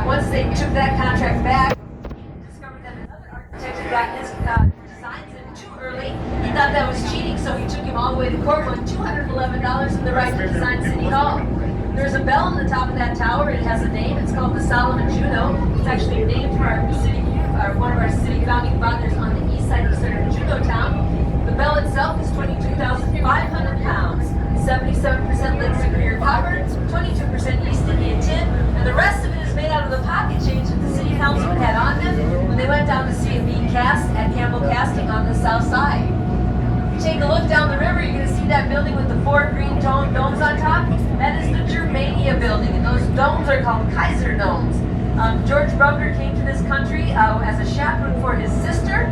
once they took that contract back, discovered that another architect had gotten his designs in too early. He thought that was cheating, so he took him all the way to court, won $211 in the right to design City Hall. There's a bell on the top of that tower. It has a name. It's called the Solomon Juno. It's actually named for one of our city founding fathers on the east side of Juneau Town. The bell itself is 22,500 pounds, 77% Lake Superior copper, 22% East Indian tin, and the rest of it is made out of the pocket change that the city council had on them when they went down to see it being cast at Campbell Casting on the south side. If you take a look down the river, you're going to see that building with the 4 green domes on top. That is the Germania building, and those domes are called Kaiser domes. George Brumner came to this country as a chaperone for his sister,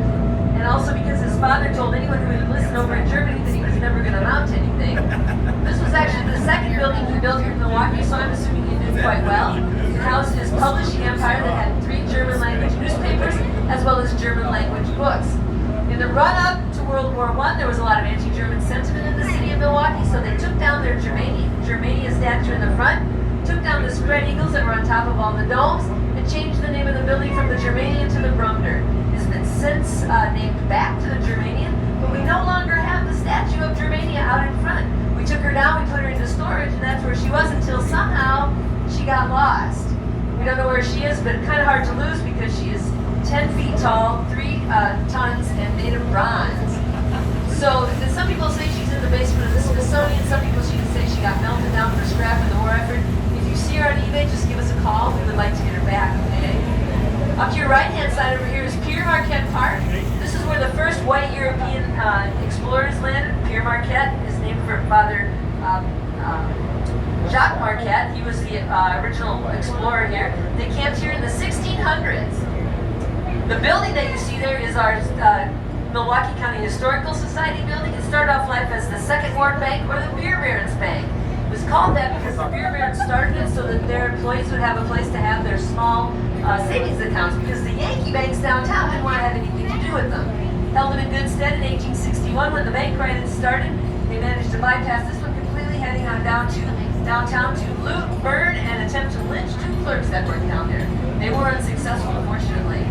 and also because his father told anyone who would listen over in Germany that he was never going to amount to anything. This was actually the second building he built here in Milwaukee, so I'm assuming he did quite well. It housed his publishing empire that had 3 German language newspapers as well as German language books. In the run-up to World War I, there was a lot of anti-German sentiment in the city of Milwaukee, so they took down their Germania statue in the front, took down the spread eagles that were on top of all the domes, and changed the name of the building from the Germania to the Brumner. It's been since named back to the Germania, but we no longer have the statue of Germania out in front. We took her down, we put her into storage, and that's where she was until somehow she got lost. We don't know where she is, but it's kind of hard to lose because she is 10 feet tall, 3 tons, and made of bronze. So some people say she's in the basement of the Smithsonian, some people say she got melted down for scrap in the war effort. If you see her on eBay, just give us a call. We would like to get her back, okay? Up to your right-hand side over here is Pierre Marquette Park. This is where the first white European explorers landed. Pierre Marquette is named for Father Jacques Marquette. He was the original explorer here. They camped here in the 1600s. The building that you see there is our Milwaukee County Historical Society building. It started off life as the Second Ward Bank or the Beer Barons Bank. It was called that because the beer barons started it so that their employees would have a place to have their small savings accounts, because the Yankee banks downtown didn't want to have anything to do with them. Held them in good stead in 1861 when the bank crisis started. They managed to bypass this one completely, heading on downtown to loot, burn, and attempt to lynch 2 clerks that worked down there. They were unsuccessful, unfortunately.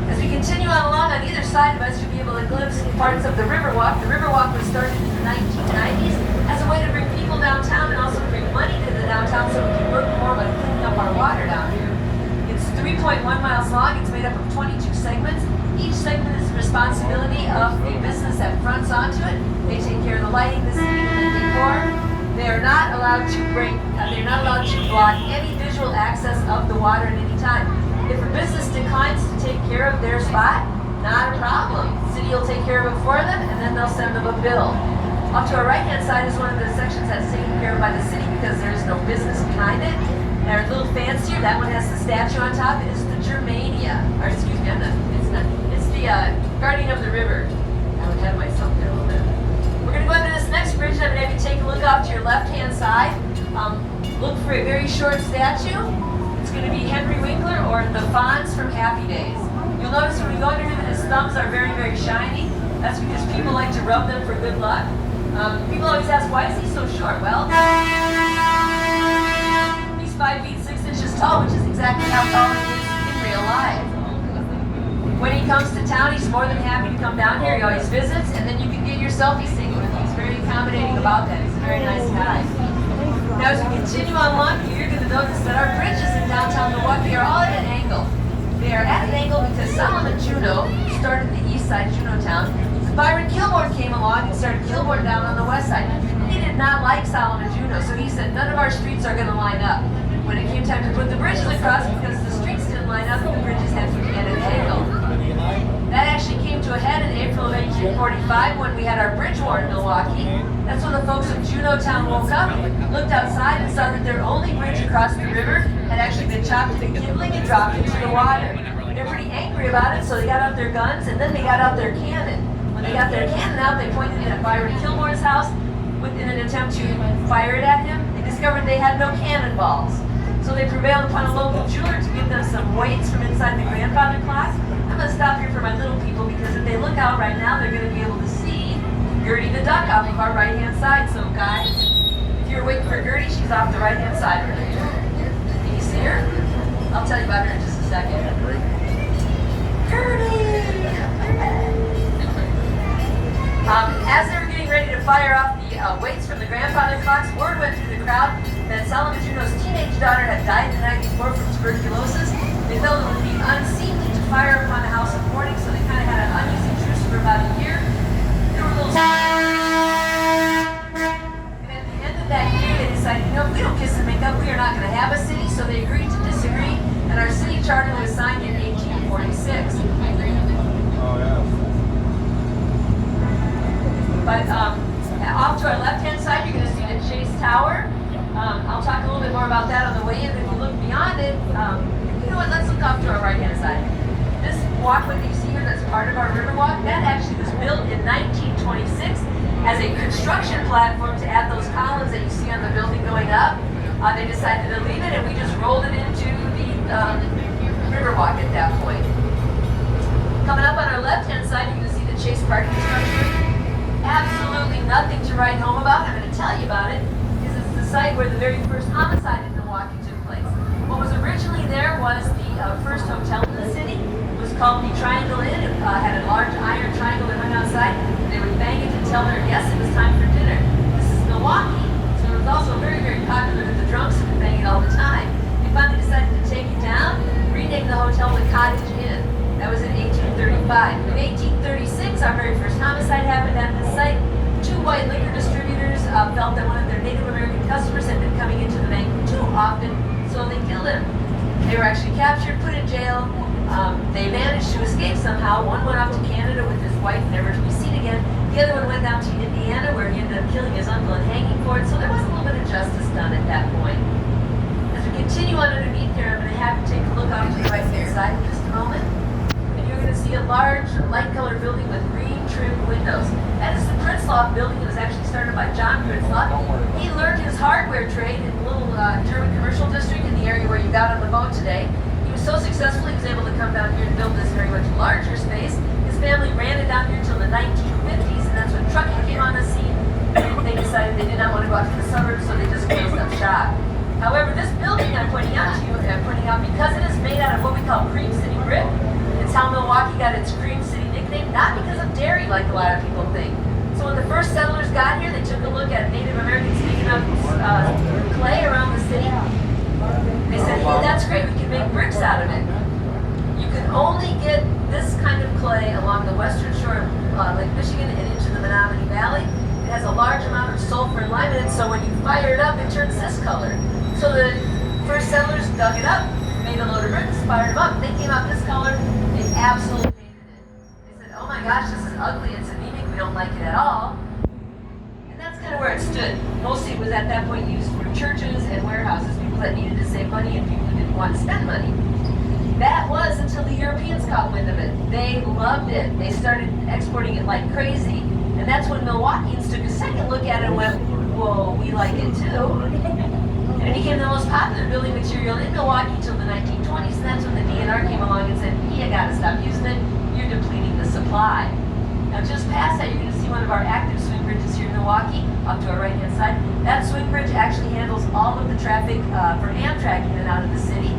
As we continue on along, on either side of us, you'll be able to glimpse parts of the Riverwalk. The Riverwalk was started in the 1990s as a way to bring people downtown and also bring money to the downtown so we can work more on cleaning up our water down here. It's 3.1 miles long. It's made up of 22 segments. Each segment is the responsibility of a business that fronts onto it. They take care of the lighting, the seating, the decor. They are not allowed to block any visual access of the water at any time. If a business declines to take care of their spot, not a problem. The city will take care of it for them, and then they'll send them a bill. Off to our right-hand side is one of the sections that's taken care of by the city because there is no business behind it. They're a little fancier. That one has the statue on top. It is the Germania. Or excuse me, it's the Guardian of the River. I would have myself there a little bit. We're going to go into this next bridge, and I'm going to have you take a look off to your left-hand side. Look for a very short statue. It's going to be Henry Winkler or the Fonz from Happy Days. You'll notice when we go under here that his thumbs are very, very shiny. That's because people like to rub them for good luck. People always ask, why is he so short? Well, he's 5 feet 6 inches tall, which is exactly how tall he is in real life. When he comes to town, he's more than happy to come down here. He always visits, and then you can get your selfie taken with him. He's very accommodating about that. He's a very nice guy. Now, as we continue on along, you're going to notice that our bridges in downtown Milwaukee are all at an angle. They are at an angle because Solomon Juno started the east side, Juneau Town. Byron Kilbourne came along and started Kilbourne down on the west side. He did not like Solomon Juno, so he said none of our streets are going to line up. When it came time to put the bridges across, because the streets didn't line up, the bridges had to be at an angle. That actually came to a head in April of 1845 when we had our bridge war in Milwaukee. That's when the folks of Juneau Town woke up, looked outside, and saw that their only bridge across the river had actually been chopped into kindling and dropped into the water. They're pretty angry about it, so they got out their guns, and then they got out their cannon. When they got their cannon out, they pointed it at Byron Kilbourne's house in an attempt to fire it at him. They discovered they had no cannonballs. So they prevailed upon a local jeweler to give them some weights from inside the grandfather clock. I'm going to stop here for my little people because if they look out right now, they're going to be able to see Gertie the duck off of our right-hand side. So guys, if you're waiting for Gertie, she's off the right-hand side right here. fire off the weights from the grandfather clocks, word went through the crowd that Salvatruno's teenage daughter had died the night before from tuberculosis. They felt it would be unseemly to fire upon the house of mourning, so they kind of had an uneasy truce for about a year. There were little... And at the end of that year, they decided, you know, if we don't kiss and make up, we are not going to have a city, so they agreed to disagree, and our city charter was signed in 1846. Oh, yeah. But off to our left-hand side, you're going to see the Chase Tower. I'll talk a little bit more about that on the way in. If you look beyond it, you know what, let's look off to our right-hand side. This walkway that you see here that's part of our Riverwalk, that actually was built in 1926 as a construction platform to add those columns that you see on the building going up. They decided to leave it, and we just rolled it into the Riverwalk at that point. Coming up on our left-hand side, you can see the Chase parking structure. Absolutely nothing to write home about. I'm going to tell you about it, because it's the site where the very first homicide in Milwaukee took place. What was originally there was the first hotel in the city. It was called the Triangle Inn. It had a large iron triangle that hung outside. They would bang it to tell their guests it was time for dinner. This is Milwaukee, so it was also very, very popular with the drunks who would bang it all the time. They finally decided to take it down, rename the hotel the Cottage Inn. That was in 1835. In 1836, our very first homicide happened at this site. Two white liquor distributors felt that one of their Native American customers had been coming into the bank too often, so they killed him. They were actually captured, put in jail. They managed to escape somehow. One went off to Canada with his wife, never to be seen again. The other one went down to Indiana, where he ended up killing his uncle and hanging for it. So there was a little bit of justice done at that point. As we continue on underneath here, I'm going to have you take a look off to the right-hand side in just a moment. You're going to see a large light-colored building with green trimmed windows. That is the Prinzloff building. It was actually started by John Prinzloff. He learned his hardware trade in a little German commercial district in the area where you got on the boat today. He was so successful he was able to come down here and build this very much larger space. His family ran it down here until the 1950s, and that's when trucking came on the scene. They decided they did not want to go out to the suburbs, so they just closed up shop. However, this building I'm pointing out to you, because it is made out of what we call cream city brick. It's how Milwaukee got its Cream City nickname, not because of dairy like a lot of people think. So when the first settlers got here, they took a look at Native Americans digging up clay around the city. They said, hey, that's great, we can make bricks out of it. You can only get this kind of clay along the western shore of Lake Michigan and into the Menominee Valley. It has a large amount of sulfur and lime in it, so when you fire it up, it turns this color. So the first settlers dug it up, made a load of bricks, fired them up, they came out this color. They absolutely hated it. They said, oh my gosh, this is ugly, it's anemic, we don't like it at all. And that's kind of where it stood. Mostly it was at that point used for churches and warehouses, people that needed to save money and people who didn't want to spend money. That was until the Europeans caught wind of it. They loved it. They started exporting it like crazy. And that's when Milwaukeeans took a second look at it and went, whoa, we like it too. And it became the most popular building material in Milwaukee until the 1920s, and that's when the DNR came along and said, you gotta stop using it, you're depleting the supply. Now just past that, you're gonna see one of our active swing bridges here in Milwaukee, up to our right-hand side. That swing bridge actually handles all of the traffic for Amtrak in and out of the city.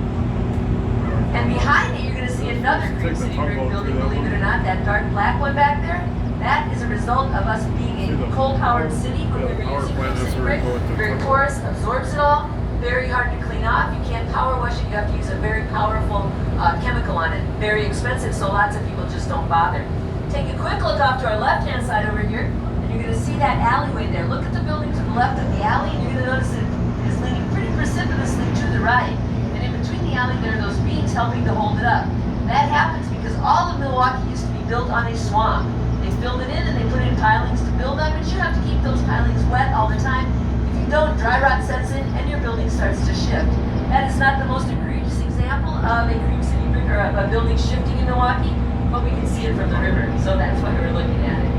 And behind it, you're gonna see another Cream City brick building, believe it or not, that dark black one back there. That is a result of us being a coal-powered city when we were using Cream City brick. Very porous, absorbs it all, very hard to clean off. You can't power wash it, you have to use a very powerful chemical on it. Very expensive, so lots of people just don't bother. Take a quick look off to our left-hand side over here, and you're going to see that alleyway there. Look at the building to the left of the alley, and you're going to notice it is leaning pretty precipitously to the right. And in between the alley, there are those beams helping to hold it up. That happens because all of Milwaukee used to be built on a swamp. They filled it in and they put in pilings to build on, but you have to keep those pilings wet all the time. If you don't, dry rot sets in and your building starts to shift. That is not the most egregious example of a Cream City brick or a building shifting in Milwaukee, but we can see it from the river, so that's why we're looking at it.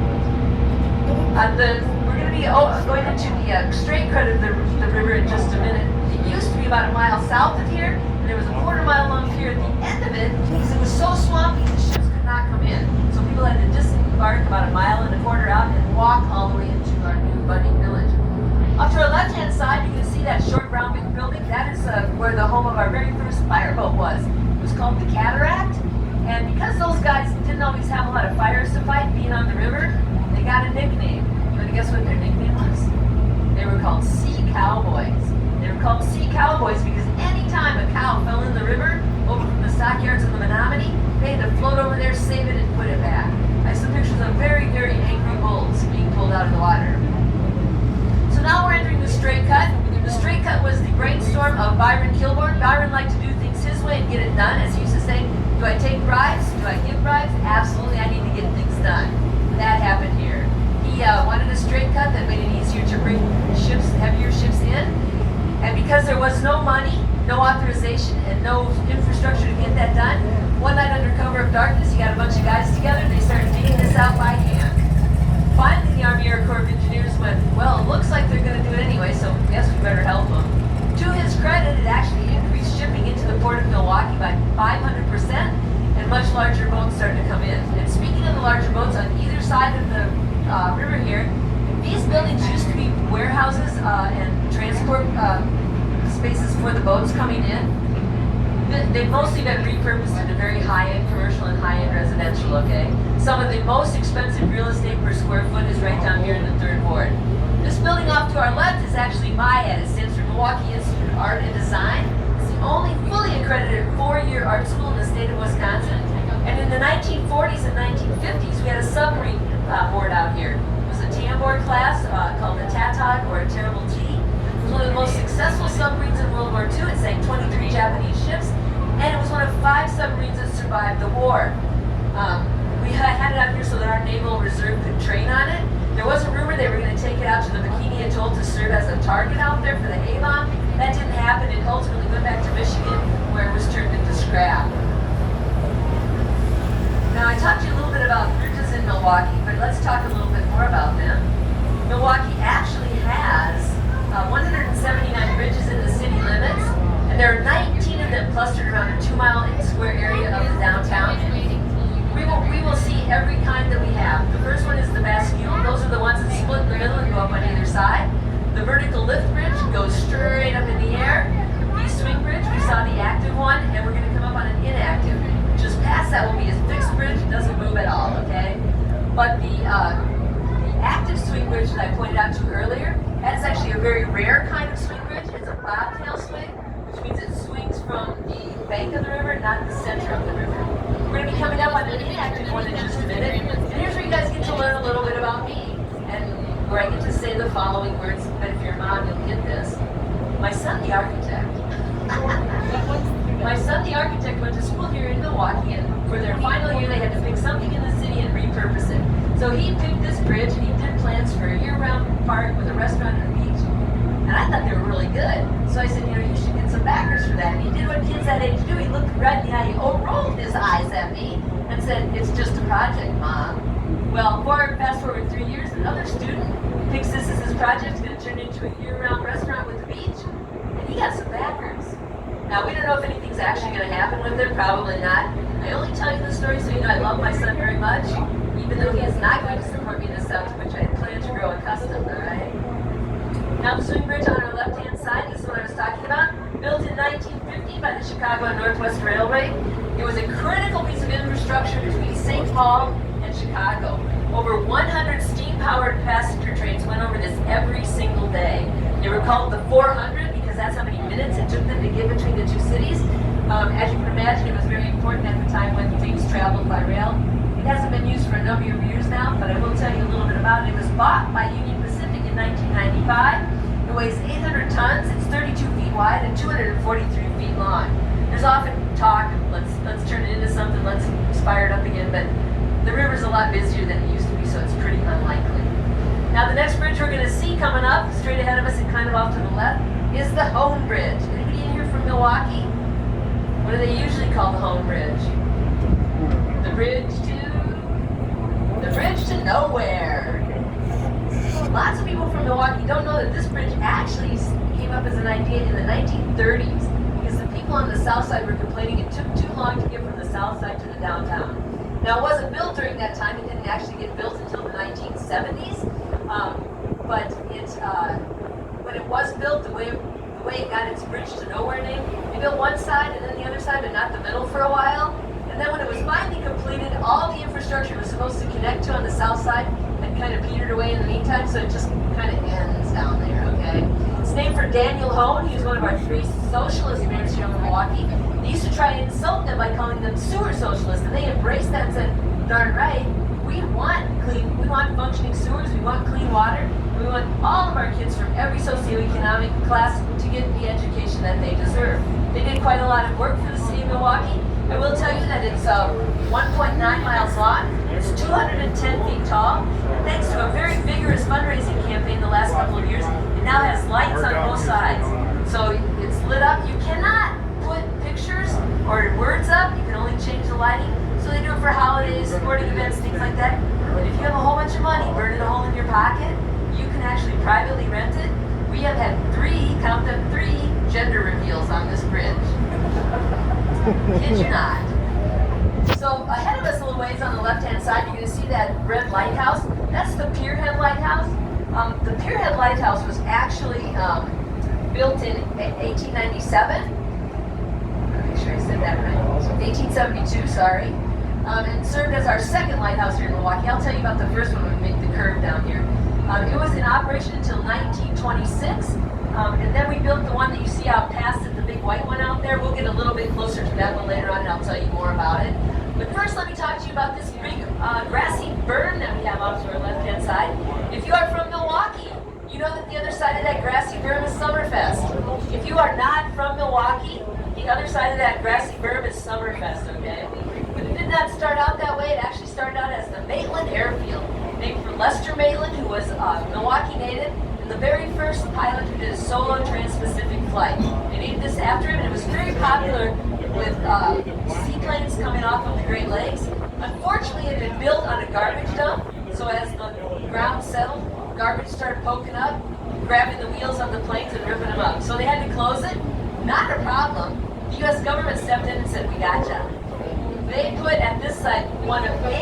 We're going to be going into the straight cut of the river in just a minute. It used to be about a mile south of here, and there was a quarter-mile long pier at the end of it because it was so swampy the ships could not come in. So people had to disembark about a mile and a quarter out and walk all the way into our new budding village. Off to our left-hand side, you can see that short brown brick building. That is where the home of our very first fireboat was. It was called the Cataract, and because those guys didn't always have a lot of fires to fight being on the river, they got a nickname. You Want to guess what their nickname was? They were called Sea Cowboys. They were called Sea Cowboys because anytime a cow fell in the river over from the stockyards of the Menominee, they had to float over there, save it, and put it back. I have some pictures of very, very angry bulls being pulled out of the water. So now we're entering the straight cut. The straight cut was the brainstorm of Byron Kilborn. Byron liked to do things his way and get it done. As he used to say, do I take bribes? Do I give bribes? Absolutely, I need to get things done. That happened here. He wanted a straight cut that made it easier to bring ships, heavier ships in. And because there was no money, no authorization, and no infrastructure to get that done, one night under cover of darkness, he got a bunch of guys together and they started digging this out by hand. Finally, the Army Air Corps of Engineers went, well, it looks like they're going to do it anyway, so yes, we better help them. To his credit, it actually increased shipping into the port of Milwaukee by 500%, and much larger boats started to come in. And speaking of the larger boats, on either side of the river here, these buildings used to be warehouses and transport spaces for the boats coming in. They've mostly been repurposed into very high-end commercial and high-end residential, okay? Some of the most expensive real estate per square foot is right down here in the 3rd Ward. This building off to our left is actually MIAD. It stands for Milwaukee Institute of Art and Design. It's the only fully accredited 4-year art school in the state of Wisconsin. And in the 1940s and 1950s, we had a submarine board out here. It was a Tambor class called the Tattag, or a Terrible T. It was one of the most successful submarines in World War II. It sank 23 Japanese ships, and it was one of 5 submarines that survived the war. We had it out here so that our Naval Reserve could train on it. There was a rumor they were going to take it out to the Bikini Atoll to serve as a target out there for the A-bomb. That didn't happen. It ultimately went back to Michigan, where it was turned into scrap. Now, I talked to you a little bit about bridges in Milwaukee, but let's talk a little bit more about them. Milwaukee actually has 179 bridges in the city limits, and there are 19 of them clustered around a 2-mile square area of the downtown. We will see every kind that we have. The first one is the Bastille. Those are the ones that split in the middle and go up on either side. The vertical lift bridge goes straight up in the air. The swing bridge, we saw the active one, and we're going to come up on an inactive. Just past that will be a fixed bridge. It doesn't move at all, okay? But the active swing bridge that I pointed out to you earlier, that's actually a very rare kind of swing bridge. It's a bobtail swing, which means it swings from the bank of the river, not the center of the river. We're going to be coming up on an inactive one in just a minute. And here's where you guys get to learn a little bit about me. And where I get to say the following words, but if you're a mom, you'll get this. My son, the architect. My son, the architect, went to school here in Milwaukee, and for their final year, they had to pick something in the city and repurpose it. So he picked this bridge, and he did plans for a year-round park with a restaurant and a beach. And I thought they were really good. So I said, you should get some backers for that. And he did what kids that age do. He looked right in the eye, he rolled his eyes at me and said, it's just a project, Mom. Well, fast forward 3 years, another student picks this as his project. It's going to turn into a year-round restaurant with a beach. And he got some backers. Now, we don't know if anything's actually going to happen with it. Probably not. I only tell you the story so you know I love my son very much, even though he is not going to support me in the South, which I plan to grow accustomed, all right? Now, the swing bridge on our left-hand side, this is what I was talking about, built in 1950 by the Chicago and Northwest Railway. It was a critical piece of infrastructure between St. Paul and Chicago. Over 100 steam-powered passenger trains went over this every single day. They were called the 400 because that's how many minutes it took them to get between the two cities. As you can imagine, it was very important at the time when things traveled by rail. It hasn't been used for a number of years now, but I will tell you a little bit about it. It was bought by Union Pacific in 1995. It weighs 800 tons, it's 32 feet wide and 243 feet long. There's often talk of let's turn it into something, let's fire it up again, but the river's a lot busier than it used to be, so it's pretty unlikely. Now the next bridge we're going to see coming up, straight ahead of us and kind of off to the left, is the Hone Bridge. Anybody in here from Milwaukee? What do they usually call the Hone Bridge? The bridge to nowhere. Lots of people from Milwaukee don't know that this bridge actually came up as an idea in the 1930s because the people on the south side were complaining it took too long to get from the south side to the downtown. Now, it wasn't built during that time. It didn't actually get built until the 1970s. But when it was built, the way it got its bridge to nowhere name, they built one side and then the other side, but not the middle for a while. And then when it was finally completed, all the infrastructure it was supposed to connect to on the south side had kind of petered away in the meantime, so it just kind of ends down there, okay? It's named for Daniel Hone. He was one of our three socialist mayors here in Milwaukee. They used to try and insult them by calling them sewer socialists, and they embraced that and said, darn right, we want functioning sewers, we want clean water, we want all of our kids from every socioeconomic class to get the education that they deserve. They did quite a lot of work for the city of Milwaukee. I will tell you that it's 1.9 miles long, it's 210 feet tall. Thanks to a very vigorous fundraising campaign the last couple of years, it now has lights on both sides. So it's lit up. You cannot put pictures or words up, you can only change the lighting. So they do it for holidays, sporting events, things like that. And if you have a whole bunch of money, burn it a hole in your pocket, you can actually privately rent it. We have had count them, three gender reveals on this bridge. Kid you not. So ahead of us a little ways on the left-hand side, you're going to see that red lighthouse. That's the Pierhead Lighthouse. The Pierhead Lighthouse was actually built in 1897. Make sure I said that right. 1872, sorry. And served as our second lighthouse here in Milwaukee. I'll tell you about the first one when we make the curve down here. It was in operation until 1926. And then we built the one that you see out past it, the big white one out there. We'll get a little bit closer to that one later on and I'll tell you more about it. But first let me talk to you about this big grassy berm that we have off to our left-hand side. If you are from Milwaukee, you know that the other side of that grassy berm is Summerfest. If you are not from Milwaukee, the other side of that grassy berm is Summerfest, okay? But it did not start out that way. It actually started out as the Maitland Airfield, named for Lester Maitland, who was a Milwaukee native, and the very first pilot who did a solo trans-Pacific flight. They named this after him, and it was very popular with seaplanes coming off of the Great Lakes. Unfortunately, it had been built on a garbage dump, so as the ground settled, garbage started poking up, grabbing the wheels of the planes and ripping them up. So they had to close it. Not a problem. The U.S. government stepped in and said, we gotcha. They put at this site one of 8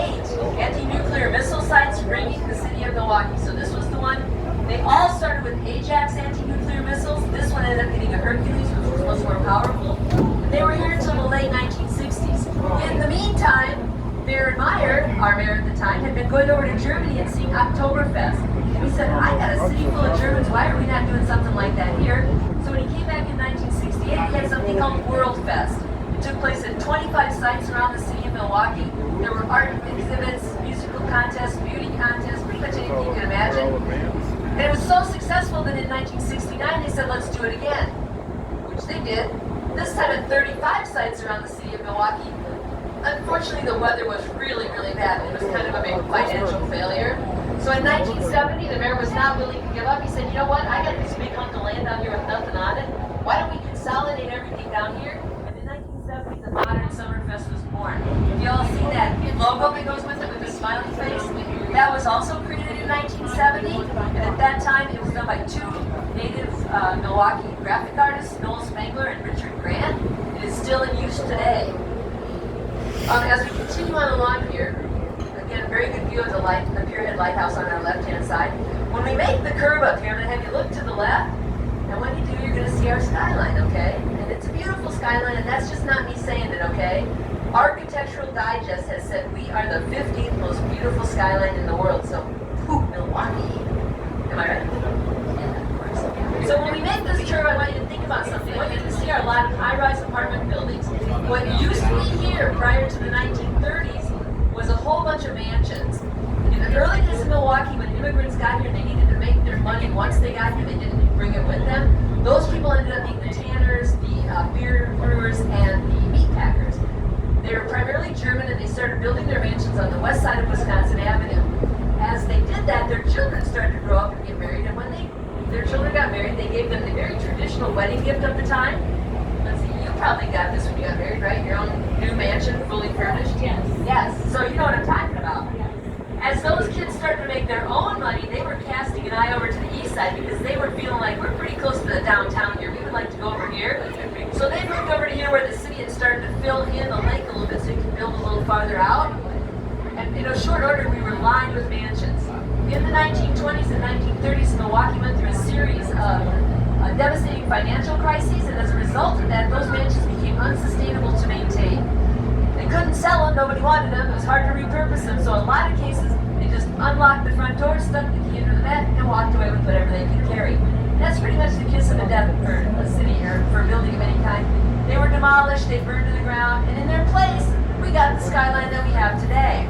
anti-nuclear missile sites ringing the city of Milwaukee. So this was the one. They all started with Ajax anti-nuclear missiles. This one ended up getting a Hercules, which was much more powerful. And they were here until the late 1960s. In the meantime, Mayor Meyer, our mayor at the time, had been going over to Germany and seeing Oktoberfest. And we said, I got a city full of Germans, why are we not doing something like that here? So when he came back in 1968, he had something called World Fest. It took place at 25 sites around the city of Milwaukee. There were art exhibits, musical contests, beauty contests, pretty much anything you can imagine. And it was so successful that in 1969 they said, let's do it again, which they did. This time at 35 sites around the city of Milwaukee. Unfortunately, the weather was really, really bad. It was kind of a big financial failure. So in 1970, the mayor was not willing to give up. He said, you know what, I got this big hunk of land out here with nothing on it. Why don't we consolidate everything down here? And in 1970, the modern Summerfest was born. You all see that logo that goes with it with the smiley face? That was also created in 1970. And at that time, it was done by 2 native Milwaukee graphic artists, Noel Spangler and Richard Grant. It is still in use today. As we continue on along here, again, very good view of the Pierhead Lighthouse on our left-hand side. When we make the curve up here, I'm going to have you look to the left, and when you do, you're going to see our skyline, okay? And it's a beautiful skyline, and that's just not me saying it, okay? Architectural Digest has said we are the 15th most beautiful skyline in the world, so, whew, Milwaukee. Am I right? Yeah, of course. So when we make this curve, I want you to think about something. I want you to see our lot of high-rise apartment buildings. What used to be here prior to the 1930s was a whole bunch of mansions. In the early days of Milwaukee, when immigrants got here, they needed to make their money. Once they got here, they didn't bring it with them. Those people ended up being the tanners, the beer brewers, and the meat packers. They were primarily German, and they started building their mansions on the west side of Wisconsin Avenue. As they did that, their children started to grow up and get married, and when their children got married, they gave them the very traditional wedding gift of the time. Let's see, you probably got this when you got married, right? Your own new mansion, fully furnished? Yes. Yes, so you know what I'm talking about. As those kids started to make their own money, they were casting an eye over to the east side because they were feeling like we're pretty close to the downtown here. We would like to go over here. So they moved over to here where the city had started to fill in the lake a little bit so you could build a little farther out. And in a short order, we were lined with mansions. In the 1920s and 1930s, Milwaukee went through a series of devastating financial crises, and as a result of that, those mansions became unsustainable to maintain. They couldn't sell them, nobody wanted them, it was hard to repurpose them, so in a lot of cases, they just unlocked the front door, stuck the key under the mat, and walked away with whatever they could carry. And that's pretty much the kiss of a death for a city or for a building of any kind. They were demolished, they burned to the ground, and in their place, we got the skyline that we have today.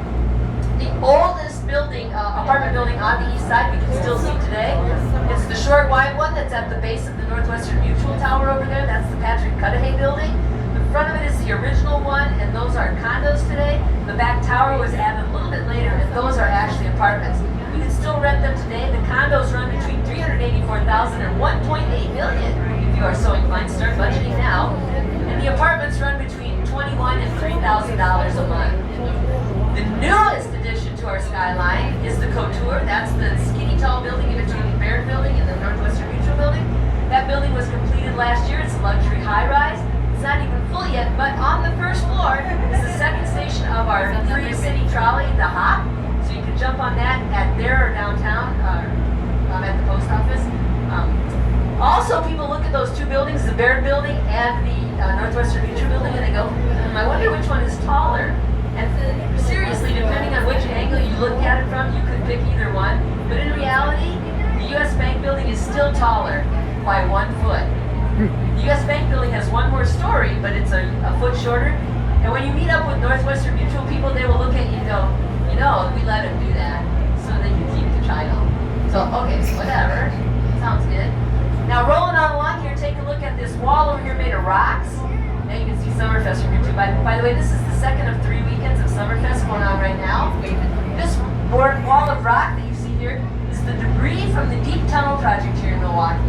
The oldest building, apartment building on the east side we can still see today. It's the short, wide one that's at the base of the Northwestern Mutual Tower over there. That's the Patrick Cudahy building. The front of it is the original one, and those are condos today. The back tower was added a little bit later, and those are actually apartments. We can still rent them today. The condos run between $384,000 and $1.8 million. If you are so inclined, start budgeting now. And the apartments run between $21,000 and $3,000 a month. The newest addition to our skyline is the Couture. That's the skinny tall building in between the Baird building and the Northwestern Mutual building. That building was completed last year. It's a luxury high-rise. It's not even full yet, but on the first floor is the second station of our free city trolley, the Hop. So you can jump on that at there or downtown, at the post office. Also, people look at those two buildings, the Baird building and the Northwestern Mutual building, and they go, I wonder which one is taller. And seriously, depending on which angle you look at it from, you could pick either one. But in reality, the U.S. Bank building is still taller by 1 foot. The U.S. Bank building has one more story, but it's a foot shorter. And when you meet up with Northwestern Mutual people, they will look at you and go, you know, we let them do that so they can keep the title. So, okay, whatever. Sounds good. Now, rolling on along here, take a look at this wall over here made of rocks. Now you can see Summerfest from here too. By the way, this is the second of 3 weekends of Summerfest going on right now. This wall of rock that you see here is the debris from the Deep Tunnel project here in Milwaukee.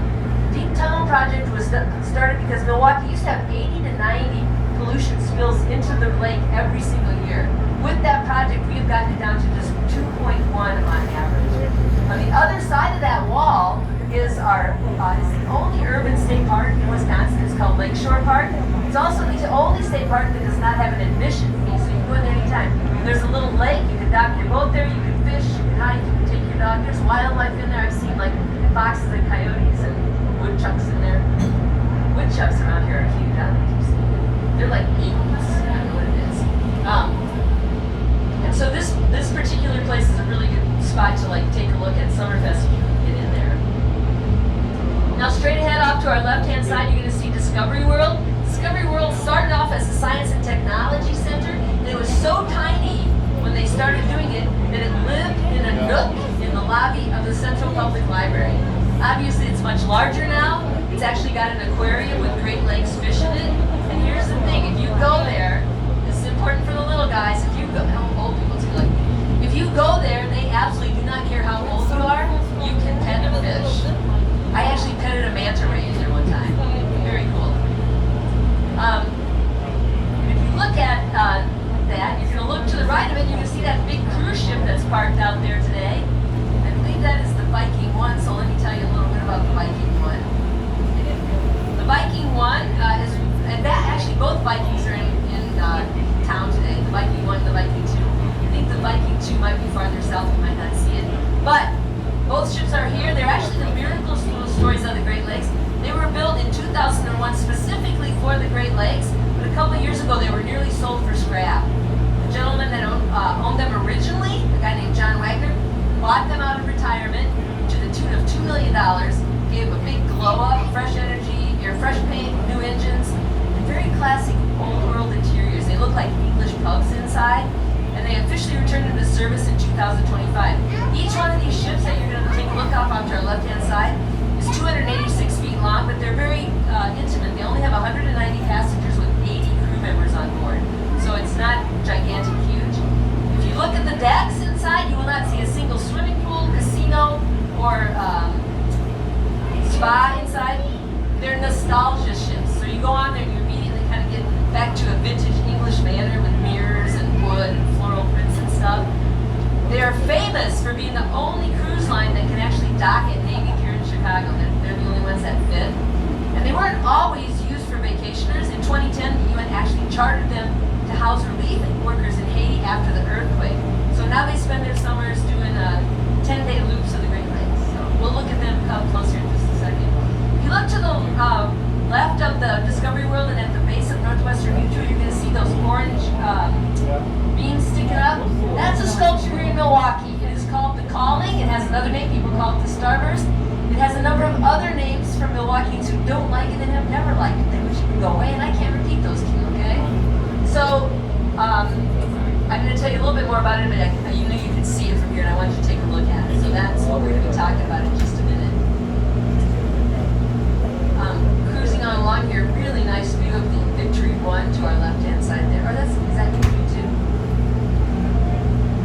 The Deep Tunnel project was started because Milwaukee used to have 80 to 90 pollution spills into the lake every single year. With that project, we have gotten it down to just 2.1 on average. On the other side of that wall is our is the only urban state park in Wisconsin. It's called Lakeshore Park. It's also the only state park that does not have an admission fee, so you can go in there anytime. There's a little lake, you can dock your boat there, you can fish, you can hike, you can take your dog. There's wildlife in there. I've seen like foxes and coyotes and woodchucks in there. Woodchucks around here are huge. I don't know if you've seen them. They're like eagles. I don't know what it is. And so this particular place is a really good spot to like take a look at Summerfest if you can get in there. Now straight ahead off to our left-hand side, you're going to see Discovery World. Discovery World started off as a science and technology center, and it was so tiny when they started doing it that it lived in a nook in the lobby of the Central Public Library. Obviously, it's much larger now. It's actually got an aquarium with Great Lakes fish in it. And here's the thing, if you go there, this is important for the little guys, if you go, old people too, like, if you go there, they absolutely do not care how old you are, you can pet a fish. I actually petted a manta ray in there one time. Very cool. If you look at that, you're going to look to the right of it, you can see that big cruise ship that's parked out there today. I believe that is the Viking 1, so let me tell you a little bit about the Viking 1. The Viking 1 is, and that actually both Vikings are in town today. The Viking 1 and the Viking 2. I think the Viking 2 might be farther south, you might not see it. But both ships are here. They're actually the miracle stories of the Great Lakes. They were built in 2001 specifically for the Great Lakes, but a couple of years ago they were nearly sold for scrap. The gentleman that owned them originally, a guy named John Wagner, bought them out of retirement to the tune of $2 million, gave them a big glow up, fresh energy, fresh paint, new engines, and very classic old world interiors. They look like English pubs inside, and they officially returned into service in 2025. Each one of these ships that you're going to take a look off to our left-hand side is 286 feet long, but they're very intimate. They only have 190 passengers with 80 crew members on board, so it's not gigantic huge. If you look at the decks inside, you will not see a single swimming pool, casino, or spa inside. They're nostalgia ships, so you go on there and you immediately kind of get back to a vintage English manor with mirrors and wood and floral prints and stuff. They're famous for being the only cruise line that can actually dock at Navy Pier in Chicago. They're the only ones that fit. And they weren't always used for vacationers. In 2010, the UN actually chartered them to house relief workers in Haiti after the earthquake. So now they spend their summers doing 10-day loops of the Great Lakes. So we'll look at them up closer in just a second. If you look to the left of the Discovery World and at the base of Northwestern Mutual, you're going to see those orange about it, but you knew you could see it from here, and I wanted you to take a look at it. So that's what we're going to be talking about in just a minute. Cruising on along here, really nice view of the Victory 1 to our left-hand side there. Or is that Victory 2?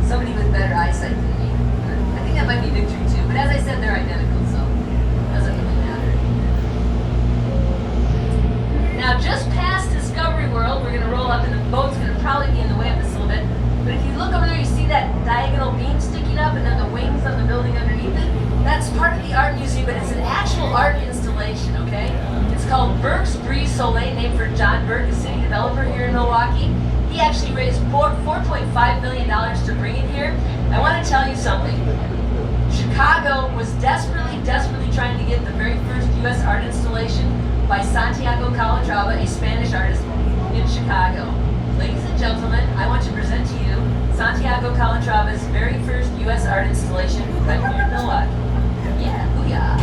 Somebody with better eyesight than me. I think that might be Victory 2, but as I said, they're identical, so it doesn't really matter. Now, just past Discovery World, we're going to roll up, and the boat's going to probably be in the way of this a little bit. But if you look over there, you see that diagonal beam sticking up, and then the wings on the building underneath it. That's part of the art museum, but it's an actual art installation, okay? It's called Burke's Brise Soleil, named for John Burke, a city developer here in Milwaukee. He actually raised $4.5 million to bring it here. I want to tell you something. Chicago was desperately trying to get the very first U.S. art installation by Santiago Calatrava, a Spanish artist in Chicago. Ladies and gentlemen, I want to present to you Santiago Calatrava's very first U.S. art installation right here in Milwaukee. Yeah, booyah.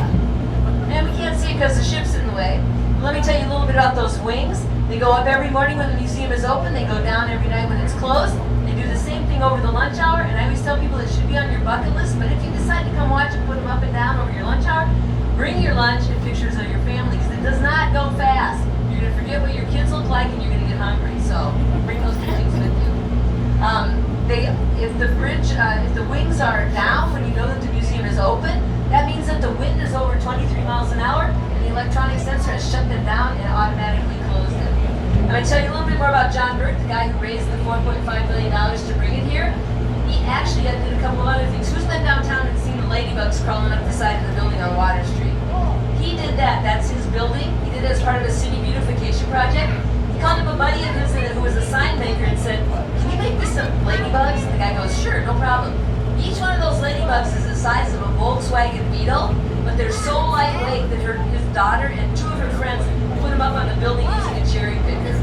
And we can't see it because the ship's in the way. Let me tell you a little bit about those wings. They go up every morning when the museum is open. They go down every night when it's closed. They do the same thing over the lunch hour. And I always tell people it should be on your bucket list. But if you decide to come watch and put them up and down over your lunch hour, bring your lunch and pictures of your family because it does not go fast. You're going to forget what your kids look like and you're going to get hungry. So bring those two things with you. If the wings are down when you know that the museum is open, that means that the wind is over 23 miles an hour and the electronic sensor has shut them down and automatically closed them. I'm going to tell you a little bit more about John Burke, the guy who raised the $4.5 million to bring it here. He actually did a couple of other things. Who's been downtown and seen the ladybugs crawling up the side of the building on Water Street? He did that. That's his building. He did it as part of a city beautification project. He called up a buddy of his who was a sign maker and said, "Can you make me some ladybugs?" And the guy goes, "Sure, no problem." Each one of those ladybugs is the size of a Volkswagen Beetle, but they're so lightweight that his daughter and two of her friends put them up on the building using a cherry picker.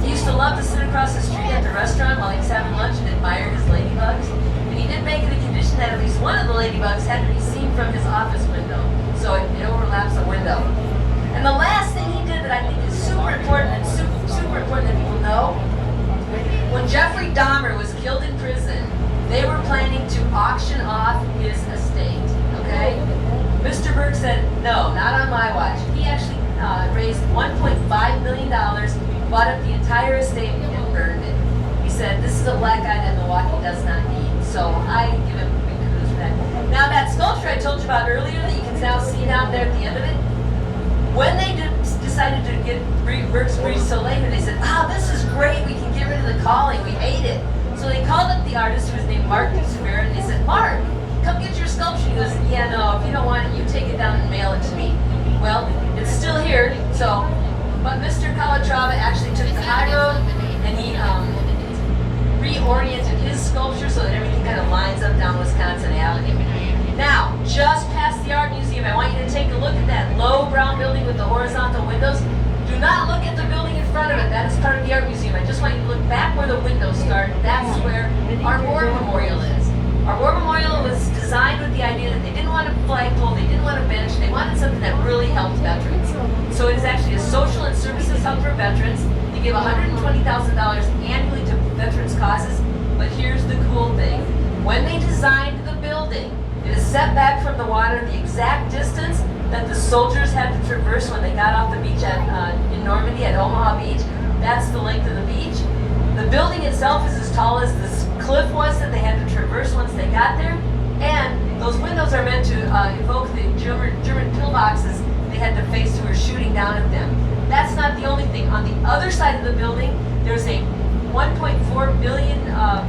He used to love to sit across the street at the restaurant while he was having lunch and admire his ladybugs. And he did make it a condition that at least one of the ladybugs had to be seen from his office window, so it overlaps a window. And the last thing he did that I think is super important and super important that people know, when Jeffrey Dahmer was killed in prison, they were planning to auction off his estate, okay? Mr. Burke said, no, not on my watch. He actually raised $1.5 million, bought up the entire estate and burned it. He said, this is a black guy that Milwaukee does not need. So I give him big kudos for that. Now that sculpture I told you about earlier that you can now see down there at the end of it, when they decided to get Burke's Brise Soleil, they said, this is great, we can get rid of the calling, we hate it. So they called up the artist who was named Mark Dusabera, and they said, Mark, come get your sculpture. He goes, yeah, no, if you don't want it, you take it down and mail it to me. Well, it's still here, so, but Mr. Calatrava actually took the high road, and he reoriented his sculpture so that everything kind of lines up down Wisconsin Avenue. Now, just past the art museum, I want you to take a look at that low brown building with the horizontal windows. Do not look at the building in front of it. That is part of the art museum. I just want you to look back where the windows start. That's where our war memorial is. Our war memorial was designed with the idea that they didn't want a flagpole, they didn't want a bench, they wanted something that really helped veterans. So it is actually a social and services hub for veterans. They give $120,000 annually to veterans causes. But here's the cool thing. When they designed the building, it is set back from the water the exact distance that the soldiers had to traverse when they got off the beach in Normandy at Omaha Beach. That's the length of the beach. The building itself is as tall as this cliff was that they had to traverse once they got there. And those windows are meant to evoke the German pillboxes they had to face who were shooting down at them. That's not the only thing. On the other side of the building, there's a 1.4 billion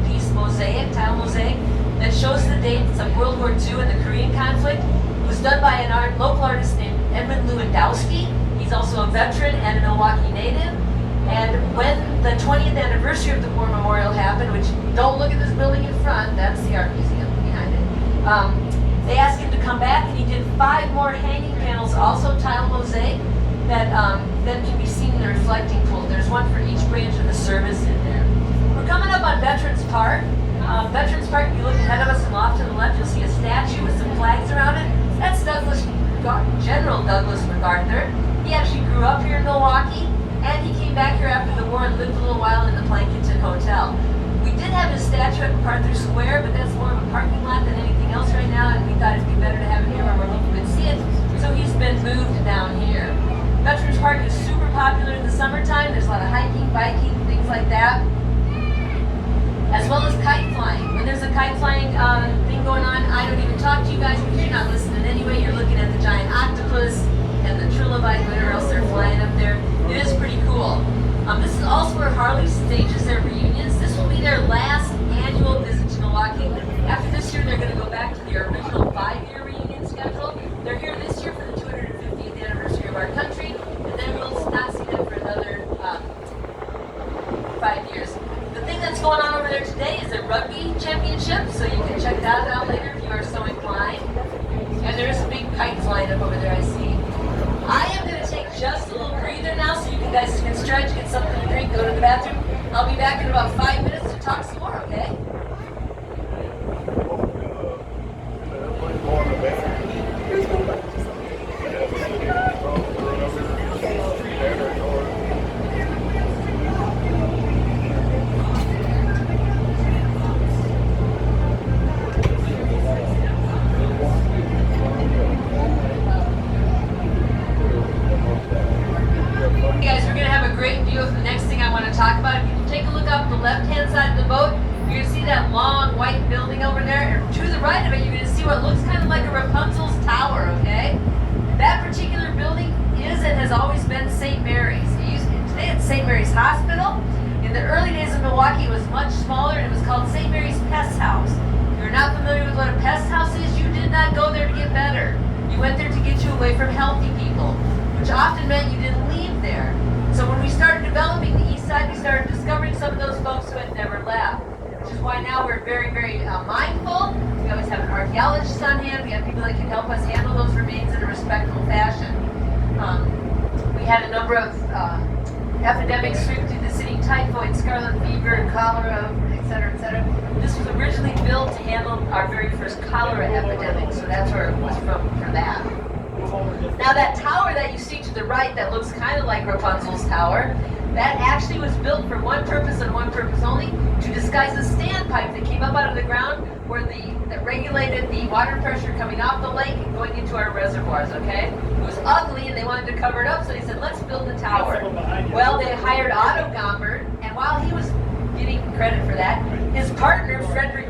piece mosaic, tile mosaic, that shows the dates of World War II and the Korean conflict. It was done by an local artist named Edmund Lewandowski. He's also a veteran and a Milwaukee native. And when the 20th anniversary of the War Memorial happened, which, don't look at this building in front, that's the art museum behind it. They asked him to come back, and he did 5 more hanging panels, also tile mosaic, that then can be seen in the reflecting pool. There's one for each branch of the service in there. We're coming up on Veterans Park. Veterans Park, if you look ahead of us and off to the left, you'll see a statue with some flags around it. That's General Douglas MacArthur. He actually grew up here in Milwaukee, and he came back here after the war and lived a little while in the Plankinton Hotel. We did have his statue at MacArthur Square, but that's more of a parking lot than anything else right now, and we thought it'd be better to have it here where more people could see it. So he's been moved down here. Veterans Park is super popular in the summertime. There's a lot of hiking, biking, things like that, as well as kite flying. When there's a kite flying thing going on, I don't even talk to you guys because you're not listening anyway. You're looking at the giant octopus and the trilobite, whatever else they're flying up there. It is pretty cool. This is also where Harley stages their reunions. This will be their last annual visit to Milwaukee. After this year, they're going to go back to their original 5-year reunion schedule. They're here this year for the 250th anniversary of our country, and then we'll not see them for another 5 years. The thing that's going on over there today is a rugby championship, so you can check that out later if you are so inclined. And there's a big kite flying up over there, I see. I am going to take just a little breather now so you guys can stretch, get something to drink, go to the bathroom. I'll be back in about 5 minutes to talk some more, okay? Talk about. If you can take a look up the left-hand side of the boat, you're going to see that long white building over there. And to the right of it, you're going to see what looks kind of like a Rapunzel's tower, okay? That particular building is and has always been St. Mary's. Today it's St. Mary's Hospital. In the early days of Milwaukee, it was much smaller and it was called St. Mary's Pest House. If you're not familiar with what a pest house is, you did not go there to get better. You went there to get you away from healthy people, which often meant you didn't leave there. So when we started developing the east side, we started discovering some of those folks who had never left, which is why now we're very, very mindful. We always have an archaeologist on hand. We have people that can help us handle those remains in a respectful fashion. We had a number of epidemics sweep through the city: typhoid, scarlet fever, cholera, et cetera, et cetera. This was originally built to handle our very first cholera epidemic, so that's where it was from for that. Now that tower that you see to the right that looks kind of like Rapunzel's tower, that actually was built for one purpose and one purpose only, to disguise a standpipe that came up out of the ground that regulated the water pressure coming off the lake and going into our reservoirs, okay? It was ugly and they wanted to cover it up, so they said, let's build the tower. Well, they hired Otto Gombert, and while he was getting credit for that, his partner, Frederick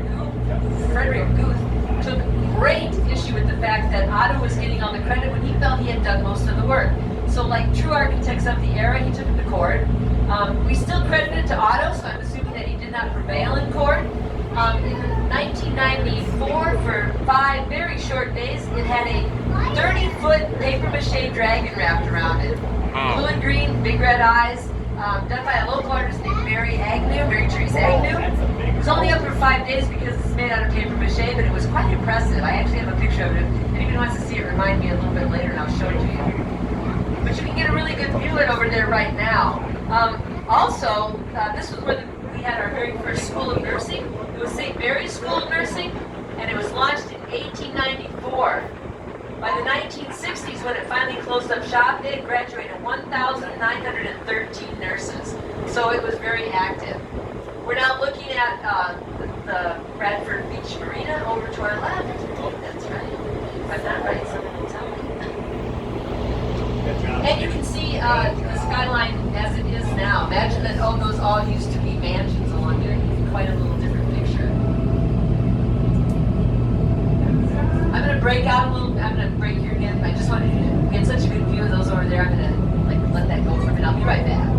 Guth, took great issue with the fact that Otto was getting all the credit when he felt he had done most of the work. So like true architects of the era, he took it to court. We still credit it to Otto, so I'm assuming that he did not prevail in court. In 1994, for 5 very short days, it had a 30-foot papier-mâché dragon wrapped around it. Blue and green, big red eyes, done by a local artist named Mary Therese Agnew. It was only up for 5 days because it's made out of papier-mâché, but it was quite impressive. I actually have a picture of it. If anyone wants to see it, remind me a little bit later and I'll show it to you. But you can get a really good view of it over there right now. Also, this was where we had our very first school of nursing. It was St. Mary's School of Nursing, and it was launched in 1894. By the 1960s, when it finally closed up shop, they had graduated 1,913 nurses. So it was very active. We're now looking at the Bradford Beach Marina over to our left. Oh, that's right. If I'm not right, someone will tell me. And you can see the skyline as it is now. Imagine that, those all used to be mansions along there. Quite a little different picture. I'm going to break out a little. I'm going to break here again. I just wanted to get such a good view of those over there. I'm going to let that go for a minute. I'll be right back.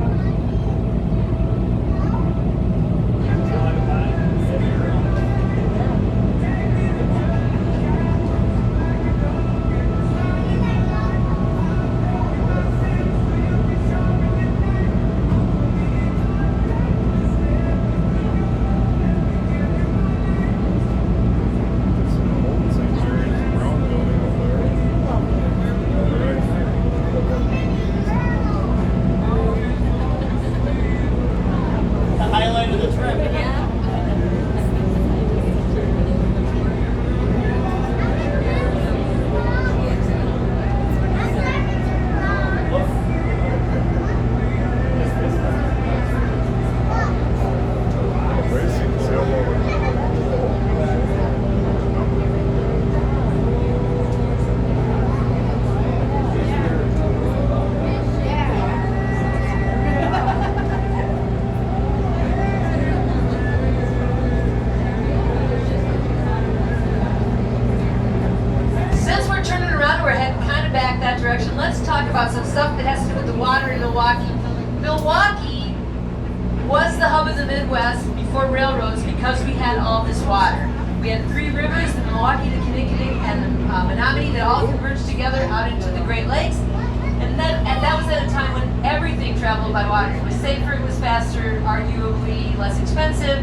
the Midwest before railroads because we had all this water. We had 3 rivers, the Milwaukee, the Kinnickinnick, and the Menominee, that all converged together out into the Great Lakes. And that was at a time when everything traveled by water. It was safer, it was faster, arguably less expensive.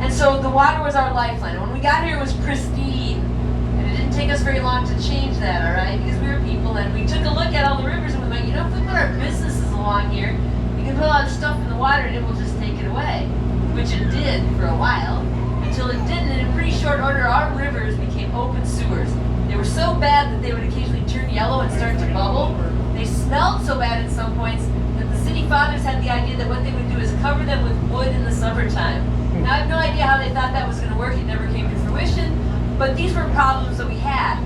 And so the water was our lifeline. And when we got here, it was pristine. And it didn't take us very long to change that, all right? Because we were people, and we took a look at all the rivers, and we went, if we put our businesses along here, we can put a lot of stuff in the water, and it will just take it away. Which it did for a while, until it didn't. And in pretty short order, our rivers became open sewers. They were so bad that they would occasionally turn yellow and start to bubble. They smelled so bad at some points that the city fathers had the idea that what they would do is cover them with wood in the summertime. Now, I have no idea how they thought that was going to work. It never came to fruition. But these were problems that we had.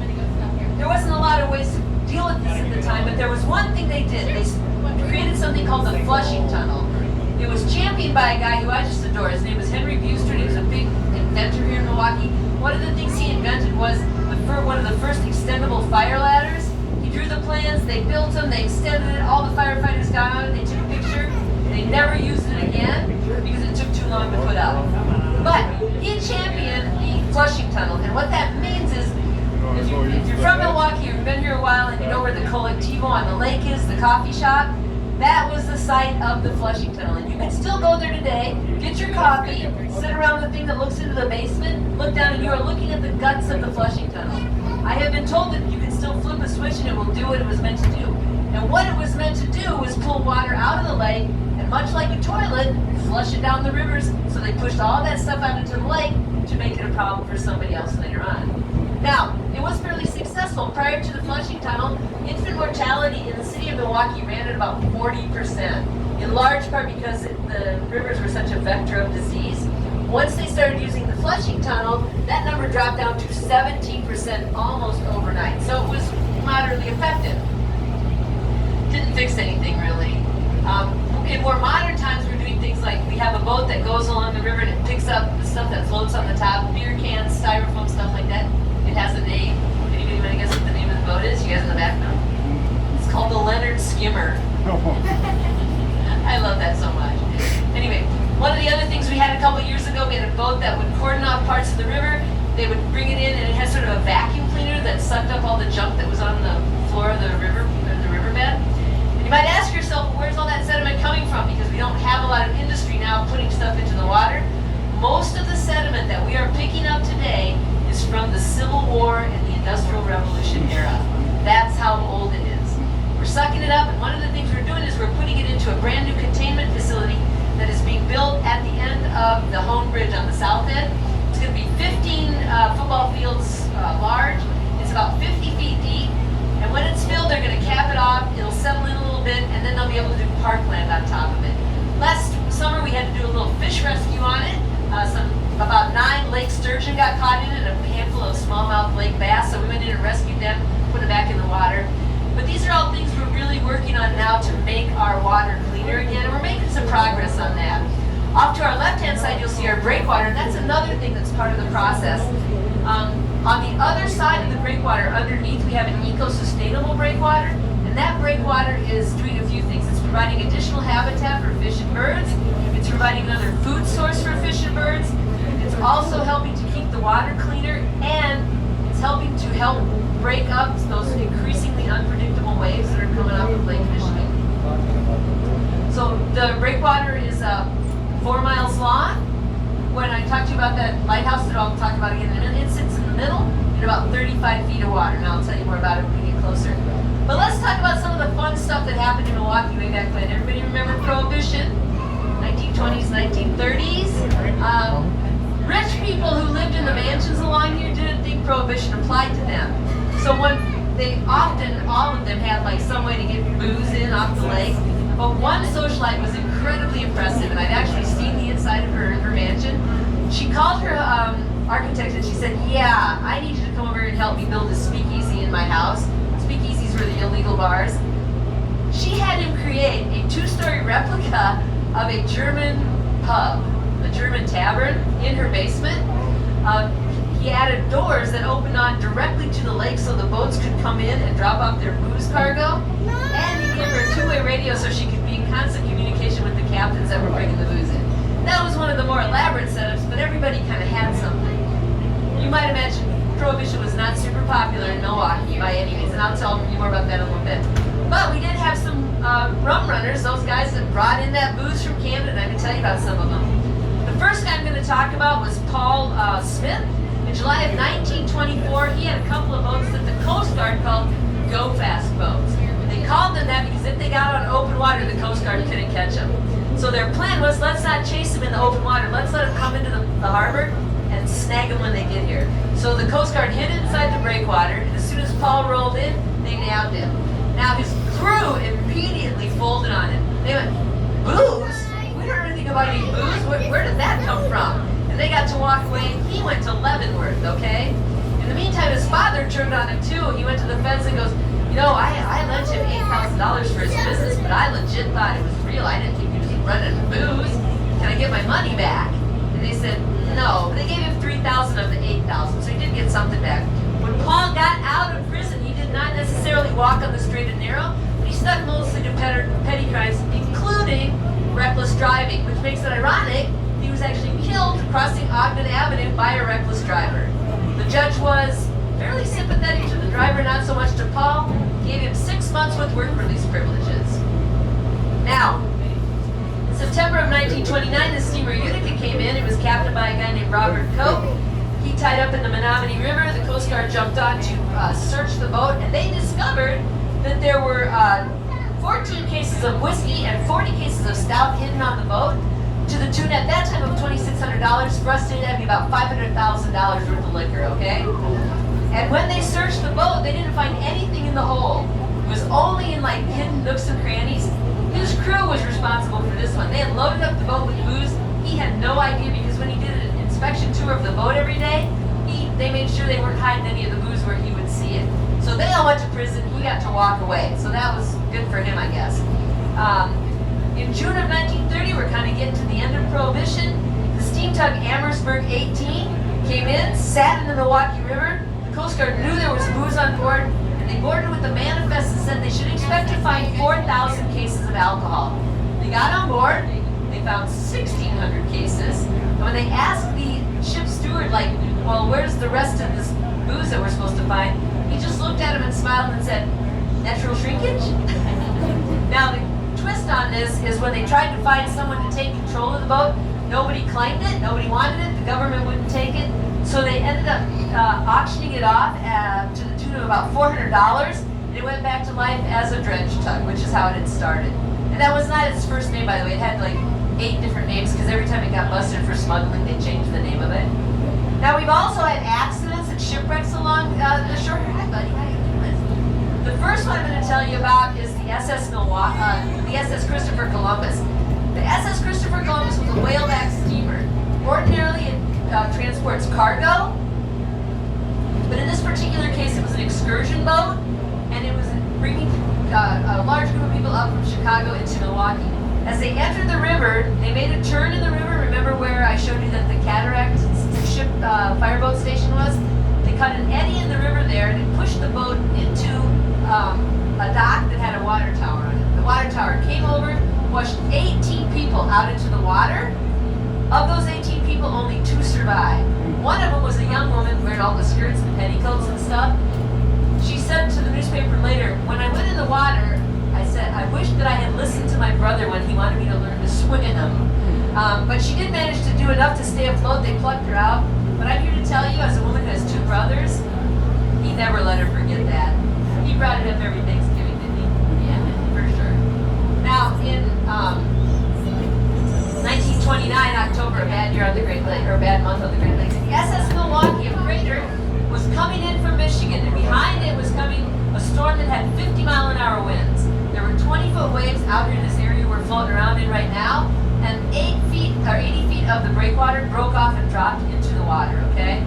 There wasn't a lot of ways to deal with this at the time, but there was one thing they did. They created something called the flushing tunnel. It was championed by a guy who I just adore. His name was Henry Buster. He was a big inventor here in Milwaukee. One of the things he invented was one of the first extendable fire ladders. He drew the plans, they built them, they extended it, all the firefighters got on it, they took a picture. They never used it again because it took too long to put up. But he championed the flushing tunnel, and what that means is, if you're from Milwaukee or you've been here a while and you know where the Colectivo on the lake is, the coffee shop, that was the site of the flushing tunnel. And you can still go there today, get your coffee, sit around the thing that looks into the basement, look down, and you are looking at the guts of the flushing tunnel. I have been told that you can still flip a switch and it will do what it was meant to do. And what it was meant to do was pull water out of the lake, and much like a toilet, flush it down the rivers. So they pushed all that stuff out into the lake to make it a problem for somebody else later on. Now, it was fairly successful. Prior to the flushing tunnel, infant mortality in the city of Milwaukee ran at about 40%, in large part because the rivers were such a vector of disease. Once they started using the flushing tunnel, that number dropped down to 17% almost overnight. So it was moderately effective. Didn't fix anything really. In more modern times, we're doing things like we have a boat that goes along the river and it picks up the stuff that floats on the top, beer cans, styrofoam, stuff like that. It has a name. Anybody want to guess what the name of the boat is? You guys in the back know? It's called the Leonard Skimmer. I love that so much. Anyway, one of the other things we had a couple years ago, we had a boat that would cordon off parts of the river. They would bring it in, and it has sort of a vacuum cleaner that sucked up all the junk that was on the floor of the river, or the riverbed. And you might ask yourself, well, where's all that sediment coming from? Because we don't have a lot of industry now putting stuff into the water. Most of the sediment that we are picking up today is from the Civil War and the Industrial Revolution era. That's how old it is. We're sucking it up, and one of the things we're doing is we're putting it into a brand new containment facility that is being built at the end of the Hone Bridge on the south end. It's going to be 15 football fields large. It's about 50 feet deep, and when it's filled, they're going to cap it off. It'll settle in a little bit, and then they'll be able to do parkland on top of it. Last summer, we had to do a little fish rescue on it. About 9 lake sturgeon got caught in it, and a handful of smallmouth lake bass, so we went in and rescued them, put them back in the water. But these are all things we're really working on now to make our water cleaner again, and we're making some progress on that. Off to our left-hand side, you'll see our breakwater, and that's another thing that's part of the process. On the other side of the breakwater, underneath, we have an eco-sustainable breakwater, and that breakwater is doing a few things. It's providing additional habitat for fish and birds. It's providing another food source for fish and birds. It's also helping to keep the water cleaner, and it's helping to help break up those increasingly unpredictable waves that are coming up of Lake Michigan. So the breakwater is 4 miles long. When I talked to you about that lighthouse that I'll talk about again in a minute, it sits in the middle in about 35 feet of water. Now I'll tell you more about it when we get closer. But let's talk about some of the fun stuff that happened in Milwaukee way back when. Everybody remember Prohibition? 1920s, 1930s. Rich people who lived in the mansions along here didn't think Prohibition applied to them. So when they often, all of them had like some way to get booze in off the lake. But one socialite was incredibly impressive, and I'd actually seen the inside of her mansion. She called her architect and she said, yeah, I need you to come over and help me build a speakeasy in my house. Speakeasies were the illegal bars. She had him create a 2-story replica of a German pub, a German tavern, in her basement. He added doors that opened on directly to the lake so the boats could come in and drop off their booze cargo. And he gave her a 2-way radio so she could be in constant communication with the captains that were bringing the booze in. That was one of the more elaborate setups, but everybody kind of had something. You might imagine Prohibition was not super popular in Milwaukee by any means, and I'll tell you more about that in a little bit. But we did have some rum runners, those guys that brought in that booze from Canada, and I can tell you about some of them. The first guy I'm going to talk about was Paul Smith. In July of 1924, he had a couple of boats that the Coast Guard called go-fast boats. They called them that because if they got on open water, the Coast Guard couldn't catch them. So their plan was, let's not chase them in the open water, let's let them come into the harbor and snag them when they get here. So the Coast Guard hid inside the breakwater, and as soon as Paul rolled in, they nabbed him. Now his crew immediately folded on him. They went, booze? We don't know anything about any booze. Where did that come from? And they got to walk away. He went to Leavenworth, okay? In the meantime, his father turned on him too. He went to the feds and goes, you know, I lent him $8,000 for his business, but I legit thought it was real. I didn't think he was running booze. Can I get my money back? And they said, no. But they gave him $3,000 of the $8,000, so he did get something back. When Paul got out of prison, he did not necessarily walk on the straight and narrow, but he stuck mostly to petty crimes, including reckless driving, which makes it ironic he was actually killed crossing Ogden Avenue by a reckless driver. The judge was fairly sympathetic to the driver, not so much to Paul, gave him 6 months with work release privileges. Now, in September of 1929, the steamer Utica came in. It was captained by a guy named Robert Cope. He tied up in the Menominee River. The Coast Guard jumped on to search the boat, and they discovered that there were 14 cases of whiskey and 40 cases of stout hidden on the boat, to the tune at that time of $2,600. For us today, that'd be about $500,000 worth of liquor, okay? And when they searched the boat, they didn't find anything in the hold. It was only in like hidden nooks and crannies. His crew was responsible for this one. They had loaded up the boat with booze. He had no idea because when he did an inspection tour of the boat every day, they made sure they weren't hiding any of the booze where he would see it. So they all went to prison. He got to walk away. So that was good for him, I guess. In June of 1930, we're kind of getting to the end of Prohibition. The steam tug Amherstburg 18 came in, sat in the Milwaukee River. The Coast Guard knew there was booze on board, and they boarded with a manifest that said they should expect to find 4,000 cases of alcohol. They got on board, they found 1,600 cases, and when they asked the ship steward, like, well, where's the rest of this booze that we're supposed to find, he just looked at him and smiled and said, natural shrinkage? Now, the twist on this is when they tried to find someone to take control of the boat, nobody claimed it, nobody wanted it, the government wouldn't take it, so they ended up auctioning it off to the tune of about $400, and it went back to life as a dredge tug, which is how it had started. And that was not its first name, by the way. It had like 8 different names, because every time it got busted for smuggling, they changed the name of it. Now, we've also had accidents and shipwrecks along the shore. Hi, buddy, how you doing? The first one I'm going to tell you about is the SS the SS Christopher Columbus. The SS Christopher Columbus was a whaleback steamer. Ordinarily, it transports cargo, but in this particular case, it was an excursion boat, and it was bringing a large group of people up from Chicago into Milwaukee. As they entered the river, they made a turn in the river. Remember where I showed you that the Cataract ship fireboat station was? They cut an eddy in the river there, and it pushed the boat into a dock that had a water tower on it. The water tower came over, pushed 18 people out into the water. Of those 18 people, only 2 survived. One of them was a young woman wearing all the skirts and petticoats and stuff. She said to the newspaper later, when I went in the water, I said, I wish that I had listened to my brother when he wanted me to learn to swim. But she did manage to do enough to stay afloat. They plucked her out. But I'm here to tell you, as a woman who has 2 brothers, he never let her forget that. He brought it up every Thanksgiving, didn't he? Yeah, for sure. Now, in 1929, October, a bad year on the Great Lakes, or a bad month on the Great Lakes, the SS Milwaukee, a freighter, was coming in from Michigan, and behind it was coming a storm that had 50-mile-an-hour winds. There were 20-foot waves out here in this area we're floating around in right now, and 80 feet of the breakwater broke off and dropped into the water, okay?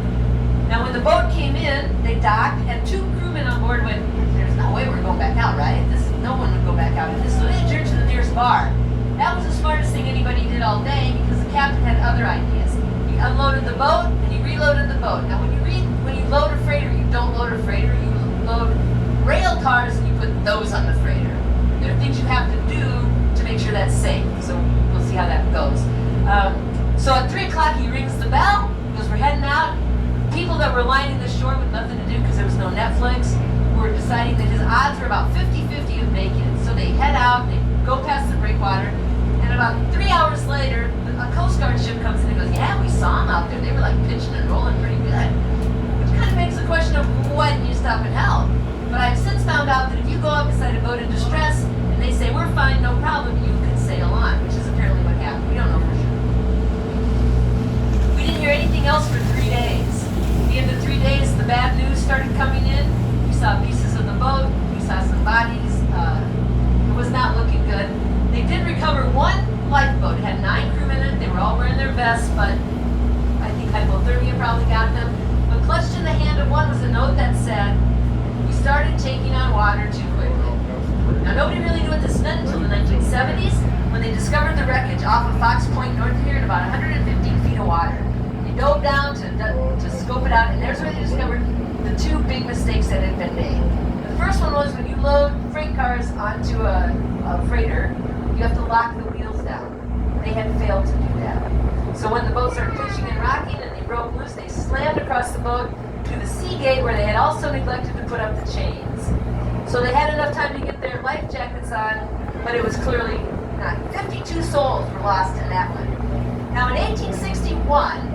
Now, when the boat came in, they docked, and 2 crewmen on board went, there's no way we're going back out, right? No one would go back out in this. So they adjourned to the nearest bar. That was the smartest thing anybody did all day, because the captain had other ideas. He unloaded the boat, and he reloaded the boat. Now, when you load a freighter, you don't load a freighter, you load rail cars, and you put those on the freighter. There are things you have to do to make sure that's safe. So we'll see how that goes. So at 3 o'clock he rings the bell, goes, we're heading out. People that were lining the shore with nothing to do because there was no Netflix were deciding that his odds were about 50-50 of making it. So they head out, they go past the breakwater, and about 3 hours later, a Coast Guard ship comes in and goes, yeah, we saw them out there. They were like pitching and rolling pretty good. Which kind of makes the question of why didn't you stop and help? But I've since found out that if you go up beside a boat in distress and they say, we're fine, no problem, you can sail on, which is apparently what happened. We don't know for sure. We didn't hear anything else for 3 days. At the end of 3 days, the bad news started coming in. We saw pieces of the boat. We saw some bodies. It was not looking good. They did recover one lifeboat. It had 9 crewmen in it. They were all wearing their vests, but I think hypothermia probably got them. But clutched in the hand of one was a note that said, we started taking on water too quickly. Now, nobody really knew what this meant until the 1970s when they discovered the wreckage off of Fox Point north of here in about 115 feet of water. They dove down to scope it out, and there's where they discovered the 2 big mistakes that had been made. The first one was when you load freight cars onto a freighter, you have to lock the wheels down. They had failed to do that. So when the boat started pitching and rocking and they broke loose, they slammed across the boat to the sea gate where they had also neglected to put up the chains. So they had enough time to get their life jackets on, but it was clearly not. 52 souls were lost in that one. Now in 1861,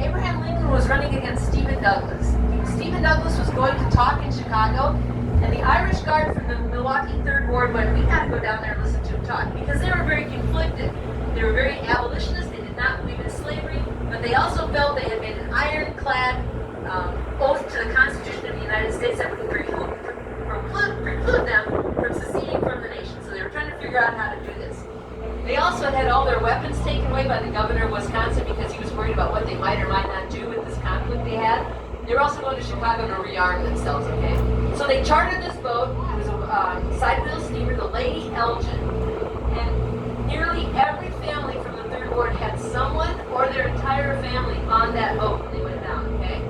Abraham Lincoln was running against Stephen Douglas. Stephen Douglas was going to talk in Chicago, and the Irish Guard from the Milwaukee 3rd Ward went, we got to go down there and listen to him talk, because they were very conflicted. They were very abolitionist, they did not believe in slavery, but they also felt they had made an ironclad oath to the Constitution of the United States that would preclude them from seceding from the nation. So they were trying to figure out how to do this. They also had all their weapons taken away by the governor of Wisconsin because he was worried about what they might or might not do with this conflict they had. They were also going to Chicago to rearm themselves, okay? So they chartered this boat. It was a side-wheel steamer, the Lady Elgin. And nearly every family from the 3rd Ward had someone or their entire family on that boat when they went down, okay?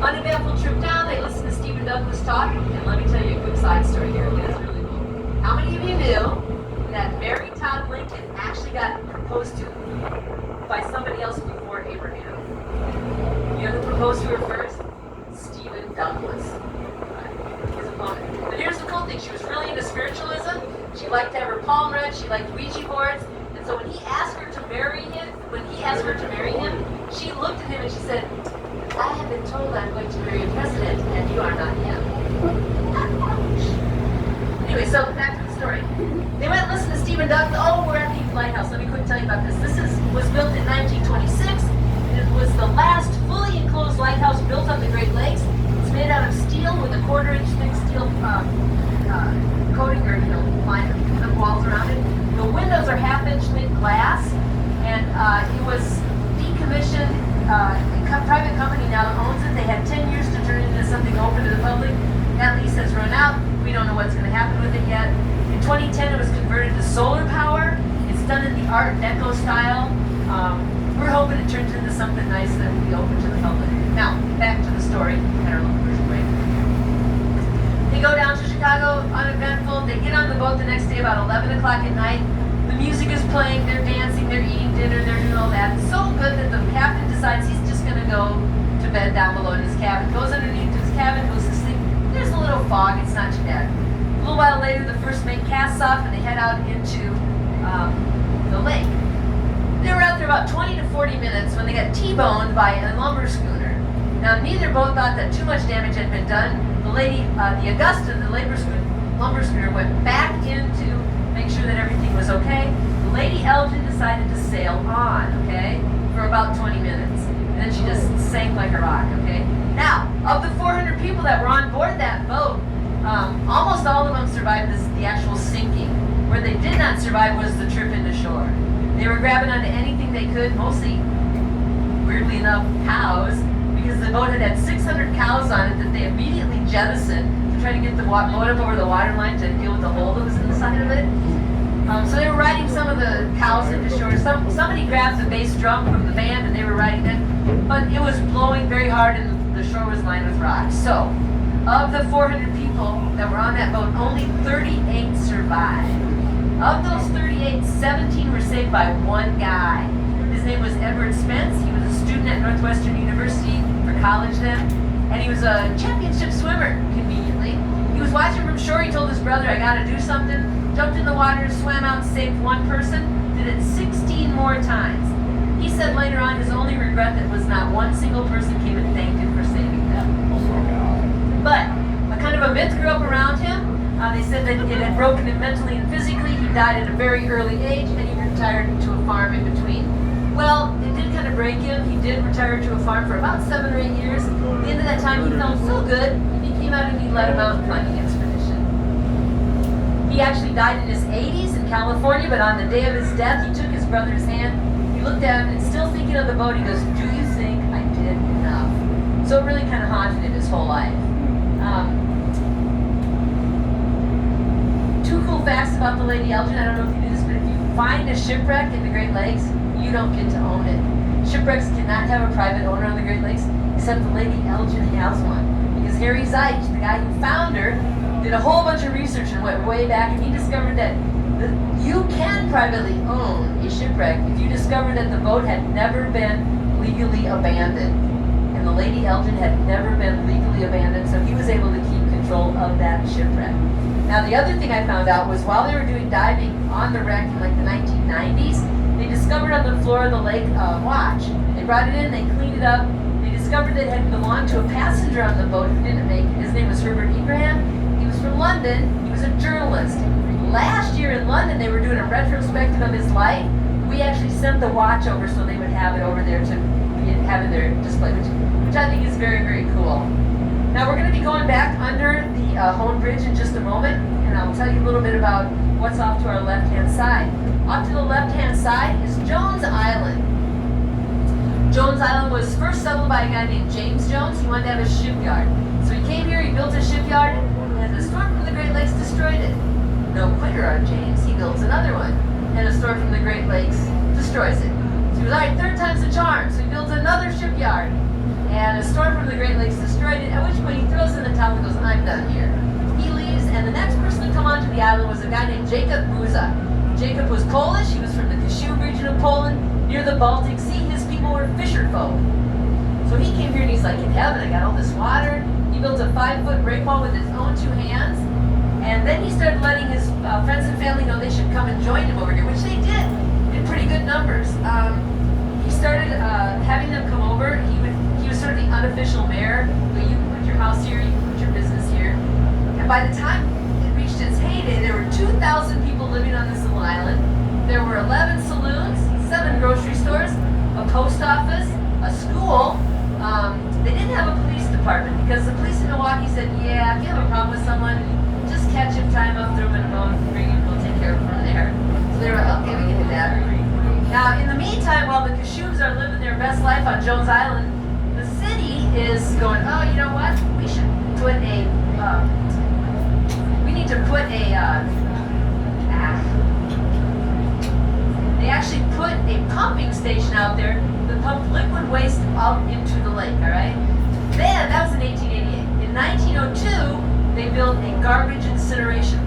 Uneventful trip down, they listened to Stephen Douglas talk, and let me tell you a quick side story here, okay? It's really cool. How many of you knew that Mary Todd Lincoln actually got proposed to by somebody else before Abraham? You know who proposed to her first? Stephen Douglas, his opponent. But here's the cool thing, she was really into spiritualism. She liked to have her palm read, she liked Ouija boards, and so when he asked her to marry him, she looked at him and she said, I have been told I'm going to marry a president, and you are not him. Anyway, so back to the story. They went and listened to Stephen Douglas. Oh, we're at the lighthouse. Let me quick tell you about this. Was built in 1926. It was the last fully enclosed lighthouse built on the Great Lakes. It's made out of steel with a 1/4-inch thick steel coating or line of walls around it. The windows are 1/2-inch thick glass, and it was decommissioned. A private company now owns it. They had 10 years to turn it into something open to the public. That lease has run out. We don't know what's going to happen with it yet. In 2010, it was converted to solar power. It's done in the Art Deco style. We're hoping it turns into something nice that will be open to the public. Now, back to the story. Had our little version break. They go down to Chicago, uneventful. They get on the boat the next day about 11 o'clock at night. The music is playing, they're dancing, they're eating dinner, they're doing all that. It's so good that the captain decides he's just going to go to bed down below in his cabin. Goes underneath his cabin, goes to sleep. There's a little fog, it's not too bad. A little while later, the first mate casts off and they head out into the lake. They were out there about 20 to 40 minutes when they got T-boned by a lumber schooner. Now, neither boat thought that too much damage had been done. The Augusta, the lumber schooner, went back in to make sure that everything was okay. The Lady Elgin decided to sail on, okay, for about 20 minutes. And then she just sank like a rock, okay? Now, of the 400 people that were on board that boat, almost all of them survived the actual sinking. Where they did not survive was the trip into shore. They were grabbing onto anything they could, mostly, weirdly enough, cows, because the boat had 600 cows on it that they immediately jettisoned to try to get the boat up over the water line to deal with the hole that was in the side of it. So they were riding some of the cows into shore. Somebody grabbed the bass drum from the band and they were riding it, but it was blowing very hard and the shore was lined with rocks. So, of the 400 people that were on that boat, only 38 survived. Of those 38, 17 were saved by one guy. His name was Edward Spence. He was a student at Northwestern University for college then, and he was a championship swimmer, conveniently. He was watching from shore. He told his brother, I gotta do something. Jumped in the water, swam out, saved one person, did it 16 more times. He said later on his only regret that was not one single person came and thanked him for saving them. But a kind of a myth grew up around him. They said that it had broken him mentally and physically. He died at a very early age, and he retired to a farm in between. Well, it did kind of break him. He did retire to a farm for about 7 or 8 years. At the end of that time, he felt so good, he came out and he led a mountain climbing expedition. He actually died in his 80s in California, but on the day of his death, he took his brother's hand. He looked at him, and still thinking of the boat, he goes, do you think I did enough? So it really kind of haunted him his whole life. Two cool facts about the Lady Elgin. I don't know if you knew this, but if you find a shipwreck in the Great Lakes, you don't get to own it. Shipwrecks cannot have a private owner on the Great Lakes, except the Lady Elgin has one. Because Harry Zeich, the guy who found her, did a whole bunch of research and went way back, and he discovered that you can privately own a shipwreck if you discover that the boat had never been legally abandoned. And the Lady Elgin had never been legally abandoned, so he was able to keep control of that shipwreck. Now, the other thing I found out was while they were doing diving on the wreck in like the 1990s, they discovered on the floor of the lake a watch. They brought it in, they cleaned it up. They discovered that it had belonged to a passenger on the boat who didn't make it. His name was Herbert Ingraham. He was from London. He was a journalist. Last year in London, they were doing a retrospective of his life. We actually sent the watch over so they would have it over there to have in their display, which I think is very, very cool. Now we're going to be going back under the Hone Bridge in just a moment, and I'll tell you a little bit about what's off to our left-hand side. Off to the left-hand side is Jones Island. Jones Island was first settled by a guy named James Jones. He wanted to have a shipyard. So he came here, he built a shipyard, and the storm from the Great Lakes destroyed it. No quitter on James, he builds another one, and a storm from the Great Lakes destroys it. So he was, all right, third time's a charm, so he builds another shipyard. And a storm from the Great Lakes destroyed it, at which point he throws in the towel and goes, I'm done here. He leaves, and the next person to come onto the island was a guy named Jacob Buza. Jacob was Polish. He was from the Kashub region of Poland, near the Baltic Sea. His people were fisher folk. So he came here and he's like, in heaven, I got all this water. He built a 5-foot break wall with his own 2 hands. And then he started letting his friends and family know they should come and join him over here, which they did in pretty good numbers. He started having them come over. He was sort of the unofficial mayor. So you can put your house here, you can put your business here. And by the time it reached its heyday, there were 2,000 people living on this little island. There were 11 saloons, 7 grocery stores, a post office, a school. They didn't have a police department because the police in Milwaukee said, yeah, if you have a problem with someone, just catch him, tie him up, throw him in a boat, bring him, we'll take care of him from there. So they were like, okay, we can do that. Now, in the meantime, while the Kashubs are living their best life on Jones Island, the city is going, oh, you know what? We should put they actually put a pumping station out there that pumped liquid waste out into the lake, all right? Then, that was in 1888. In 1902, they built a garbage incineration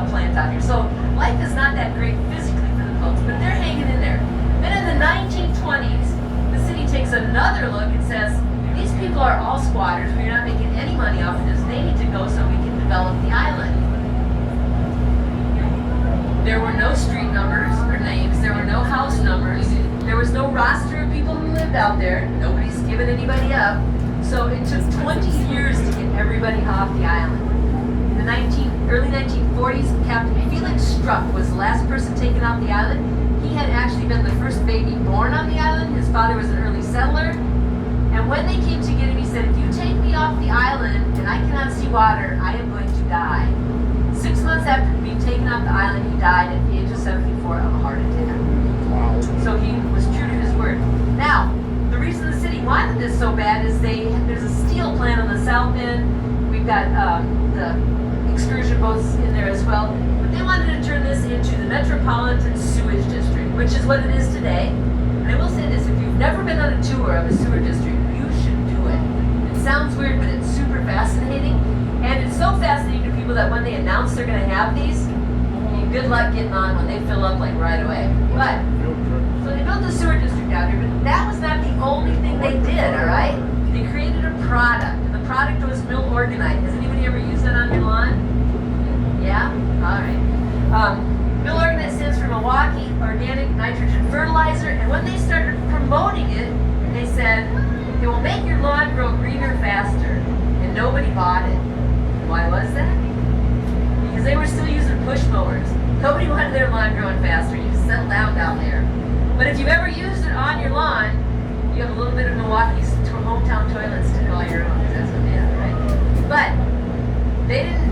plant out here. So life is not that great physically for the folks, but they're hanging in there. Then in the 1920s, the city takes another look and says, these people are all squatters. We're not making any money off of this. They need to go so we can develop the island. There were no street numbers or names. There were no house numbers. There was no roster of people who lived out there. Nobody's giving anybody up. So it took 20 years to get everybody off the island. In the early 1940s, Captain Felix Struck was the last person taken off the island. He had actually been the first baby born on the island. His father was an early settler. And when they came to get him, he said, if you take me off the island and I cannot see water, I am going to die. 6 months after being taken off the island, he died at the age of 74 of a heart attack. Wow. So he was true to his word. Now, the reason the city wanted this so bad is there's a steel plant on the south end. We've got the excursion boats in there as well. But they wanted to turn this into the Metropolitan Sewage District, which is what it is today. And I will say this, if you've never been on a tour of a sewer district, you should do it. It sounds weird, but it's super fascinating. And it's so fascinating to people that when they announce they're going to have these, good luck getting on when they fill up like right away. But, so they built the sewer district out when they started promoting it, they said, it will make your lawn grow greener faster. And nobody bought it. Why was that? Because they were still using push mowers. Nobody wanted their lawn growing faster. You just settle down there. But if you've ever used it on your lawn, you have a little bit of Milwaukee's hometown toilets to call your own, because that's what they have, right? But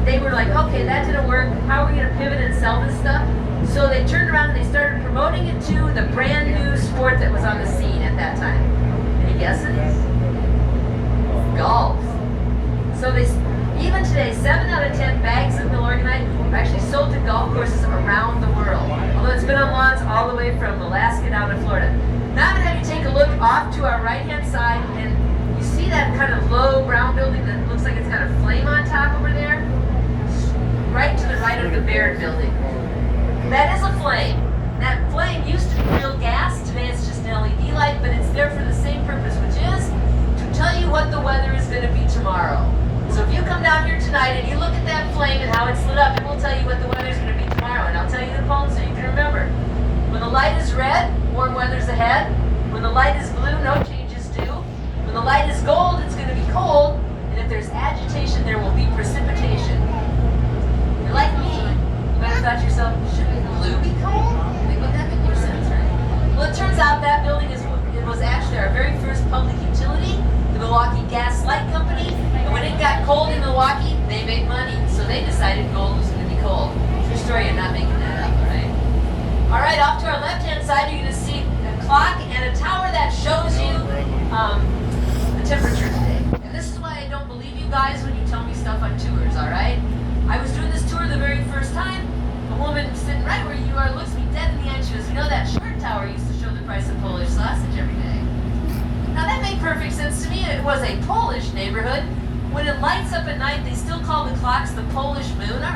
they were like, okay, that didn't work. How are we going to pivot and sell this stuff? So they turned around and they started promoting it to the brand new sport that was on the scene at that time. Any guesses? Golf. So even today, 7 out of 10 bags of Milwaukee are actually sold to golf courses around the world. Although it's been on lawns all the way from Alaska down to Florida. Now I'm going to have you take a look off to our right-hand side, and you see that kind of low brown building that looks like it's got a flame on top over there? Right to the right of the Baird building. That is a flame. That flame used to be real gas. Today it's just an LED light, but it's there for the same purpose, which is to tell you what the weather is going to be tomorrow. So if you come down here tonight and you look at that flame and how it's lit up, it will tell you what the weather is going to be tomorrow. And I'll tell you the phone so you can remember. When the light is red, warm weather's ahead. When the light is blue, no changes due. When the light is gold, it's going to be cold. And if there's agitation, there will be precipitation. If you're like me, you might have thought to yourself, shouldn't blue be cold? Wouldn't that make more sense, right? Well, it turns out that building was actually our very first public utility, the Milwaukee Gas Light Company. And when it got cold in Milwaukee, they made money. So they decided gold was going to be cold. True story, I'm not making that up, all right? All right, off to our left-hand side, you're going to see a clock and a tower that shows you the temperature today. And this is why I don't believe you guys when you tell me stuff on tours, all right? I was doing this tour the very first time. A woman sitting right where you are looks me dead in the eye. She goes, you know that short tower used to show the price of Polish sausage every day. Now that made perfect sense to me. It was a Polish neighborhood. When it lights up at night, they still call the clocks the Polish moon. All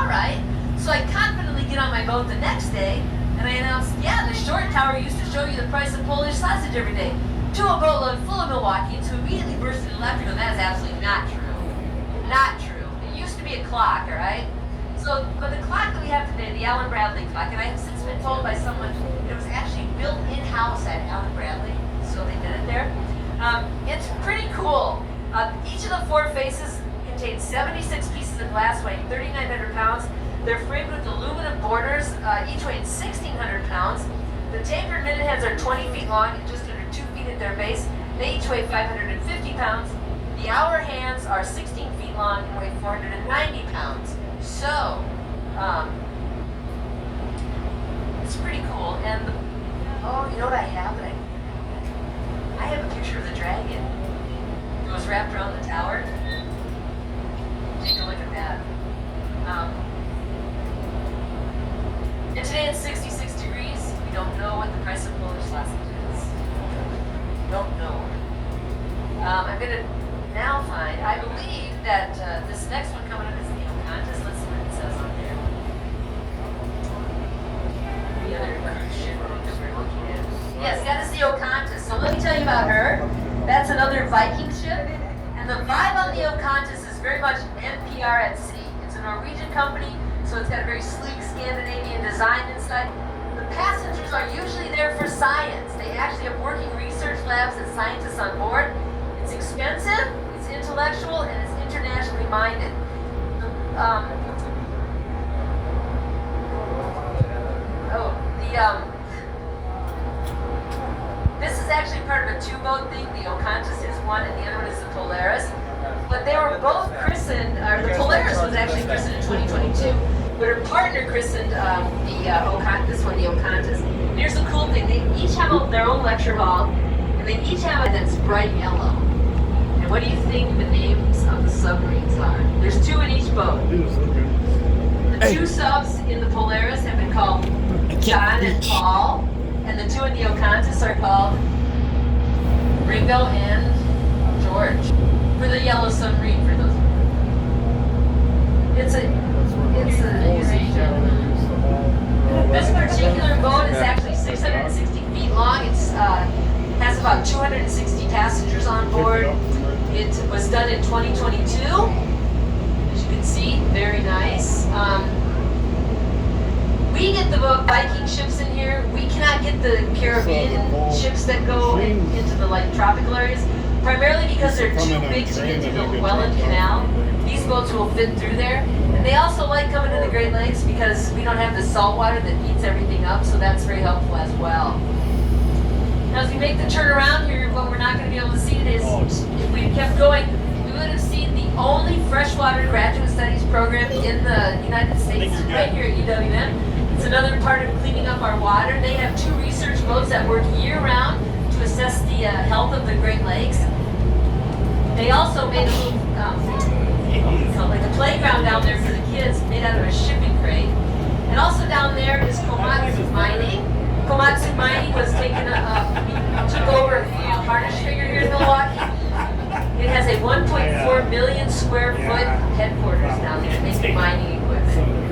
right. So I confidently get on my boat the next day, and I announced, yeah, the short tower used to show you the price of Polish sausage every day. To a boatload full of Milwaukeeans who immediately burst into laughter. And that is absolutely not true. Not true. It used to be a clock, all right? So, but the clock that we have today, the Allen Bradley clock, and I have since been told by someone it was actually built in-house at Allen Bradley, so they did it there. It's pretty cool. Each of the 4 faces contains 76 pieces of glass weighing 3,900 pounds. They're framed with aluminum borders, each weighing 1,600 pounds. The tapered minute heads are 20 feet long and just under 2 feet at their base. They each weigh 550 pounds. The hour hands are 16 feet long and weigh 490 pounds. So, it's pretty cool. And, you know what I have? I have a picture of the dragon. It was wrapped around the tower. Take a look at that. And today it's 66 degrees. We don't know what the price of Polish sausage is. Don't know. I'm going to now find, I believe that this next one coming up is the contest. Let's see what it says on there. The other cruise ship that we're looking at. Yes, got to see Ocontis. So let me tell you about her. That's another Viking ship. And the vibe on the Ocontis is very much NPR at sea. It's a Norwegian company, so it's got a very sleek Scandinavian design inside. The passengers are usually there for science. They actually have working research labs and scientists on board. It's expensive, it's intellectual, and it's internationally minded. This is actually part of a 2-boat thing. The Ocontis is one, and the other one is the Polaris. But they were both christened, or the Polaris was actually christened in 2022, but her partner christened this one, the Ocontis. And here's the cool thing, they each have their own lecture hall, and they each have it that's bright yellow. And what do you think the names of the submarines are? There's 2 in each boat. The 2 subs in the Polaris have been called John and Paul, and the 2 in the Ocontis are called Ringo and George. For the yellow submarine, for those. It's a This particular boat is actually 660 feet long. It's has about 260 passengers on board. It was done in 2022. As you can see, very nice. We get the Viking ships in here. We cannot get the Caribbean ships that go into the like tropical areas, primarily because they're too big to get through the Welland Canal. These boats will fit through there. And they also like coming to the Great Lakes because we don't have the salt water that eats everything up, so that's very helpful as well. Now as we make the turn around here, what we're not going to be able to see today is, if we had kept going, we would have seen the only freshwater graduate studies program in the United States, right here at UWM. It's another part of cleaning up our water. They have 2 research boats that work year-round to assess the health of the Great Lakes. They also made a little, like a playground down there for the kids, made out of a shipping crate. And also down there is Komatsu Mining. Komatsu Mining was took over a harness figure here in Milwaukee. It has a 1.4 million square foot headquarters down there making mining equipment.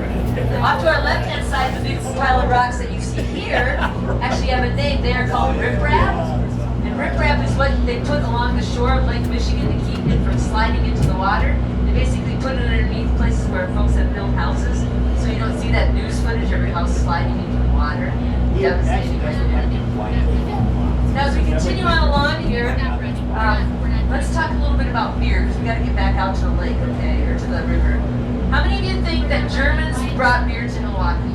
Off to our left-hand side, the big pile of rocks that you see here actually have a name. They are called riprap. And riprap is what they put along the shore of Lake Michigan to keep it from sliding into the water. They basically put it underneath places where folks have built houses, so you don't see that news footage of your house sliding into the water. Devastating. Now as we continue on along here, let's talk a little bit about beer, because we got to get back out to the lake, okay, or to the river. How many of you think that Germans brought beer to Milwaukee?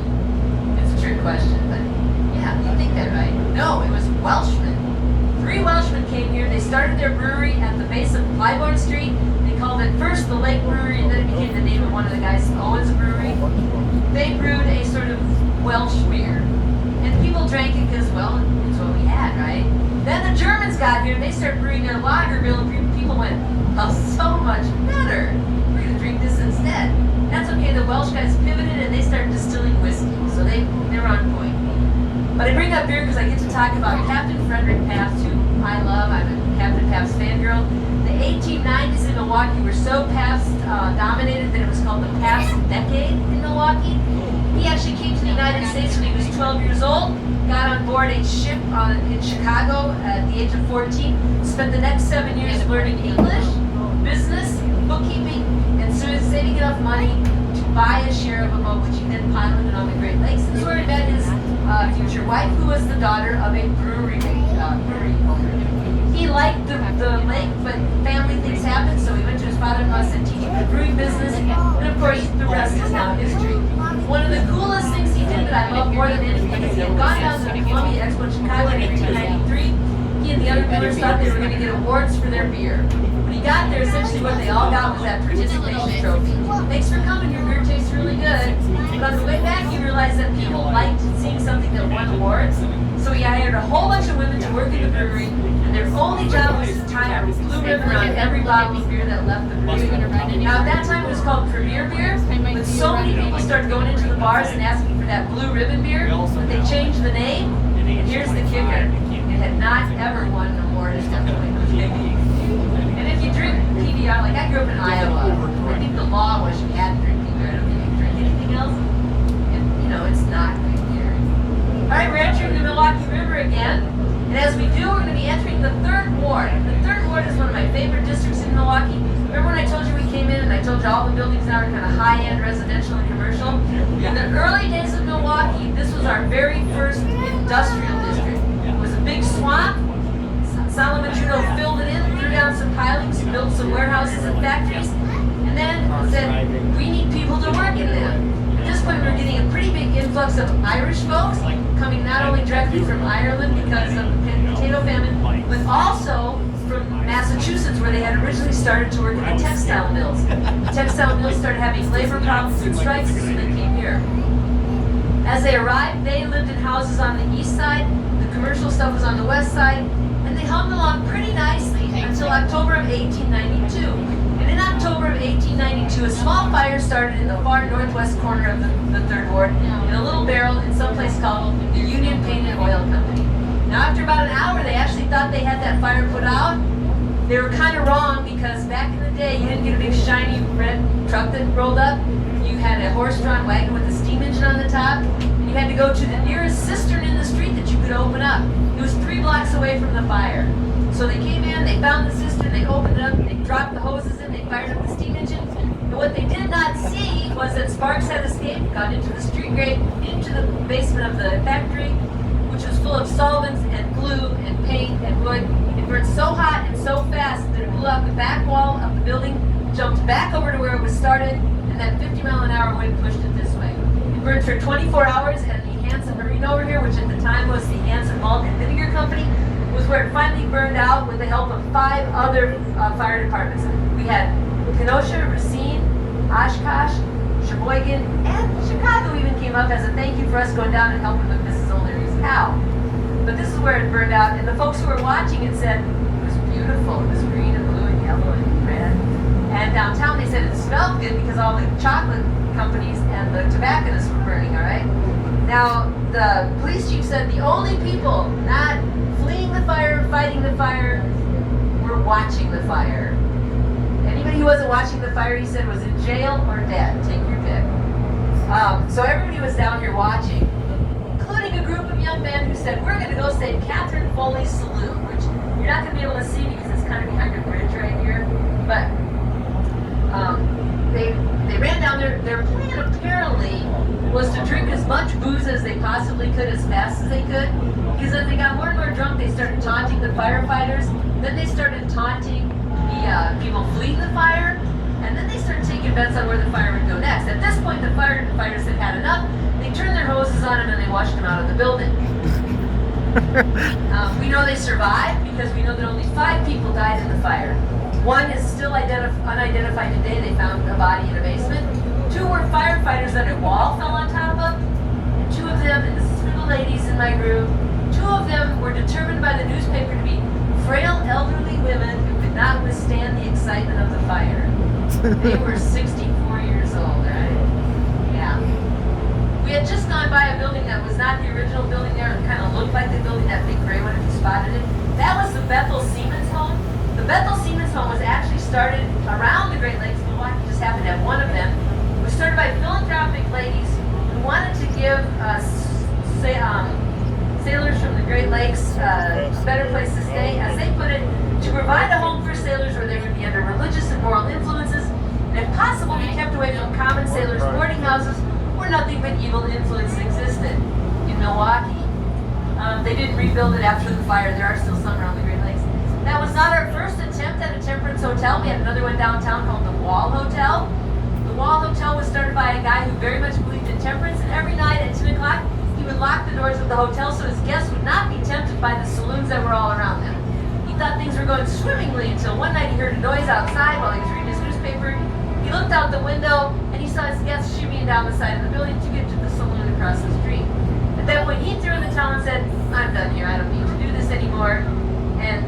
It's a trick question, but yeah, you think that, right? No, it was Welshmen. 3 Welshmen came here. They started their brewery at the base of Clybourne Street. They called it first the Lake Brewery, and then it became the name of one of the guys, Owens Brewery. They brewed a sort of Welsh beer. And people drank it because, well, it's what we had, right? Then the Germans got here, and they started brewing their lager beer, and people went, oh, so much better. We're going to drink this instead. That's okay. The Welsh guys pivoted, and they started distilling whiskey, so they were on point. But I bring up beer because I get to talk about Captain Frederick Pabst, who I love. I'm a Captain Pabst fangirl. The 1890s in Milwaukee were so Pabst dominated that it was called the Pabst Decade in Milwaukee. He actually came to the United States when he was 12 years old, got on board a ship in Chicago at the age of 14, spent the next 7 years learning English, business, bookkeeping, and saving enough money to buy a share of a boat, which he then piloted on the Great Lakes. This is where he met his future wife, who was the daughter of a brewery owner. He liked the lake, but family things happened, so he went to his father-in-law and said, teach him the brewing business, and of course, the rest is now history. One of the coolest things he did that I love more than anything is he had gone down to the Columbia Expo in Chicago in 1893. He and the other brewers thought they were going to get awards for their beer. When he got there, essentially what they all got was that participation trophy. Thanks for coming, your beer tastes really good. But on the way back, he realized that people liked seeing something that won awards. So he hired a whole bunch of women to work in the brewery, and their only job was to tie a blue ribbon around every bottle of beer that left the brewery. Now at that time it was called Premier Beer, but so many people started going into the bars and asking for that blue ribbon beer that they changed the name. And here's the kicker: it had not ever won an award at that point. And if you drink PBR, like I grew up in Iowa, I think the law was you had to drink PBR. I don't think you can drink anything else. It's not good beer. All right, we're entering the Milwaukee River again. And as we do, we're going to be entering the 3rd Ward. The 3rd Ward is one of my favorite districts in Milwaukee. Remember when I told you we came in and I told you all the buildings now are kind of high-end residential and commercial? In the early days of Milwaukee, this was our very first industrial district. It was a big swamp. Solomon Juneau filled it in, threw down some pilings, built some warehouses and factories, and then said, we need people to work in them. At this point, we were getting a pretty big influx of Irish folks coming not only directly from Ireland because of the potato famine, but also from Massachusetts, where they had originally started to work in the textile mills. The textile mills started having labor problems and strikes, so they came here. As they arrived, they lived in houses on the east side, the commercial stuff was on the west side, and they hummed along pretty nicely until October of 1892. And in October of 1892, a small fire started in the far northwest corner of the 3rd Ward in a little barrel in some place called the Union Paint and Oil Company. Now after about an hour, they actually thought they had that fire put out. They were kind of wrong, because back in the day, you didn't get a big shiny red truck that rolled up. You had a horse-drawn wagon with a steam engine on the top, and you had to go to the nearest cistern in the street that you could open up. It was 3 blocks away from the fire. So they came in, they found the cistern, they opened it up, they dropped the hoses in, they fired up the steam engine. And what they did not see was that sparks had escaped, got into the street grate, into the basement of the factory, which was full of solvents and glue and paint and wood. It burned so hot and so fast that it blew out the back wall of the building, jumped back over to where it was started, and that 50-mile-an-hour wind pushed it this way. It burned for 24 hours, and the Hanson Marine over here, which at the time was the Hanson Malt and Vinegar Company, was where it finally burned out with the help of 5 other fire departments. We had Kenosha, Racine, Oshkosh, Sheboygan, and Chicago even came up as a thank you for us going down and helping with Mrs. O'Leary's cow. But this is where it burned out, and the folks who were watching it said it was beautiful. It was green and blue and yellow and red. And downtown they said it smelled good because all the chocolate companies and the tobacconists were burning, all right? Now, the police chief said the only people not fleeing the fire, fighting the fire, were watching the fire. Anybody who wasn't watching the fire, he said, was in jail or dead. Take your pick. So everybody was down here watching, including a group of young men who said, we're going to go stay at Catherine Foley's Saloon, which you're not going to be able to see because it's kind of behind a bridge right here. But they ran down there. Their plan apparently was to drink as much booze as they possibly could as fast as they could. Because as they got more and more drunk, they started taunting the firefighters. Then they started taunting the people fleeing the fire. And then they started taking bets on where the fire would go next. At this point, the firefighters had had enough. They turned their hoses on him and they washed him out of the building. We know they survived because we know that only 5 people died in the fire. 1 is still unidentified today. They found a body in a basement. 2 were firefighters that a wall fell on top of. And 2 of them, and this is for the ladies in my group, 2 of them were determined by the newspaper to be frail elderly women who could not withstand the excitement of the fire. They were 64 years old, right? Yeah. We had just gone by a building that was not the original building there. It kind of looked like the building, that big gray one if you spotted it. That was the Bethel Siemens home. The Bethel Siemens home was actually started around the Great Lakes. Milwaukee just happened to have one of them. It was started by philanthropic ladies who wanted to give sailors from the Great Lakes a better place to stay, as they put it, to provide a home for sailors where they would be under religious and moral influences, and if possible be kept away from common sailors' boarding houses where nothing but evil influence existed. In Milwaukee, they didn't rebuild it after the fire. There are still some around the Great Lakes. That was not our first attempt at a temperance hotel. We had another one downtown called the Wall Hotel. The Wall Hotel was started by a guy who very much believed in temperance, and every night at 10 o'clock, he would lock the doors of the hotel so his guests would not be tempted by the saloons that were all around them. He thought things were going swimmingly until one night he heard a noise outside while he was reading his newspaper. He looked out the window and he saw his guests shimmying down the side of the building to get to the saloon across the street. At that point, he threw in the towel and said, I'm done here, I don't need to do this anymore, and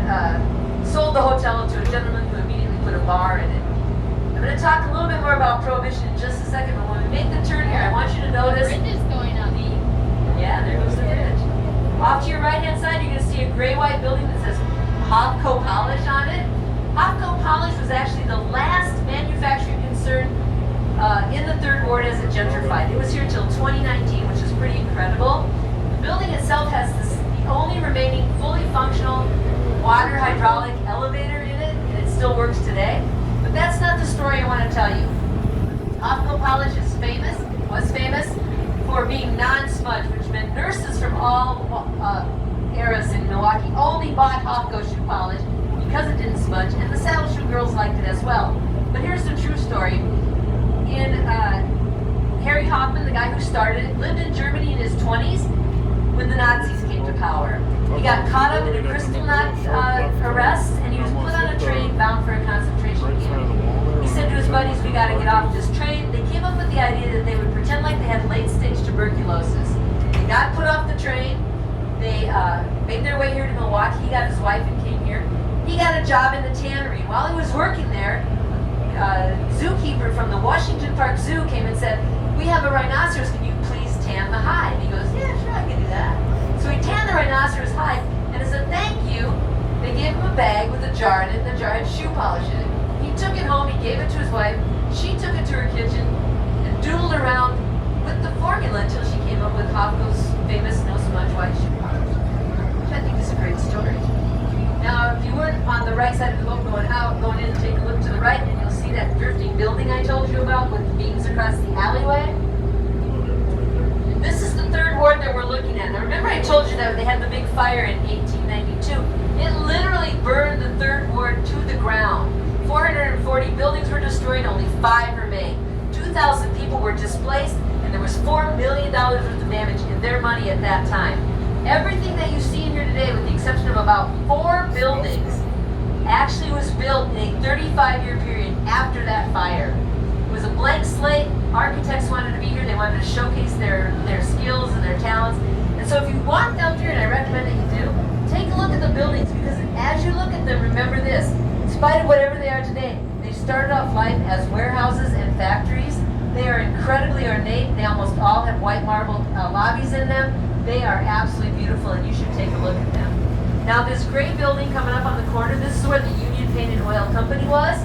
sold the hotel to a gentleman who immediately put a bar in it. I'm going to talk a little bit more about Prohibition in just a second, but when we make the turn here, I want you to notice... The bridge is going on the... Yeah, there goes the bridge. Off to your right-hand side, you're going to see a gray-white building that says Hofco Polish on it. Hofco Polish was actually the last manufacturing concern in the 3rd Ward as it gentrified. It was here until 2019, which is pretty incredible. The building itself has the only remaining fully functional water hydraulic elevator in it, and it still works today. But that's not the story I want to tell you. Hofco Polish was famous for being non-smudge, which meant nurses from all eras in Milwaukee only bought Hofco shoe polish because it didn't smudge, and the saddle shoe girls liked it as well. But here's the true story. Harry Hoffman, the guy who started it, lived in Germany in his 20s when the Nazis came to power. He got caught up in a Kristallnacht arrest, and he was put on a train bound for a concentration camp. He said to his buddies, we got to get off this train. They came up with the idea that they would pretend like they had late-stage tuberculosis. They got put off the train. They made their way here to Milwaukee. He got his wife and came here. He got a job in the tannery. While he was working there, zookeeper from the Washington Park Zoo came and said, we have a rhinoceros, can you please tan the hide? And he goes, yeah, sure, I can do that. So he tanned the rhinoceros hide, and as a thank you, they gave him a bag with a jar in it, and the jar had shoe polish in it. He took it home, he gave it to his wife, she took it to her kitchen, and doodled around with the formula until she came up with Hofco's famous no smudge white shoe polish, which I think is a great story. Now, if you weren't on the right side of the boat going in, take a look to the right, and you'll see that drifting building I told you about with the beams across the alleyway. This is the third ward that we're looking at. Now remember I told you that they had the big fire in 1892. It literally burned the third ward to the ground. 440 buildings were destroyed, only 5 remained. 2,000 people were displaced, and there was $4 million worth of damage in their money at that time. Everything that you see in here today, with the exception of about 4 buildings, actually was built in a 35-year period after that fire. It was a blank slate. Architects wanted to be here. They wanted to showcase their skills and their talents. And so if you walk down through, and I recommend that you do, take a look at the buildings, because as you look at them, remember this: in spite of whatever they are today, they started off life as warehouses and factories. They are incredibly ornate. They almost all have white marble lobbies in them. They are absolutely beautiful, and you should take a look at them. Now this gray building coming up on the corner, this is where the Union Paint and Oil Company was.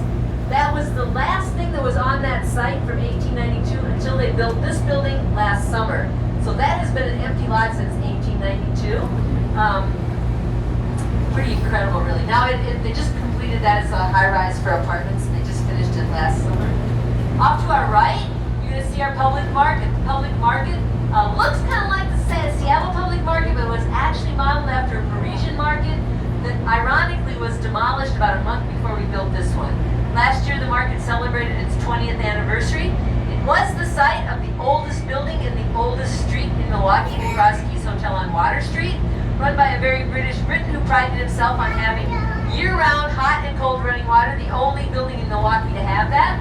That was the last thing that was on that site from 1892 until they built this building last summer. So that has been an empty lot since 1892. Pretty incredible, really. Now they just completed that as a high-rise for apartments. They just finished it last summer. Off to our right, you're going to see our public market. The public market looks kind of like the Seattle public market, but it was actually modeled after a Parisian market that ironically was demolished about a month before we built this one. Last year, the market celebrated its 20th anniversary. It was the site of the oldest building in the oldest street in Milwaukee, the Cross Keys Hotel on Water Street, run by a very British Briton who prided himself on having year-round hot and cold running water, the only building in Milwaukee to have that.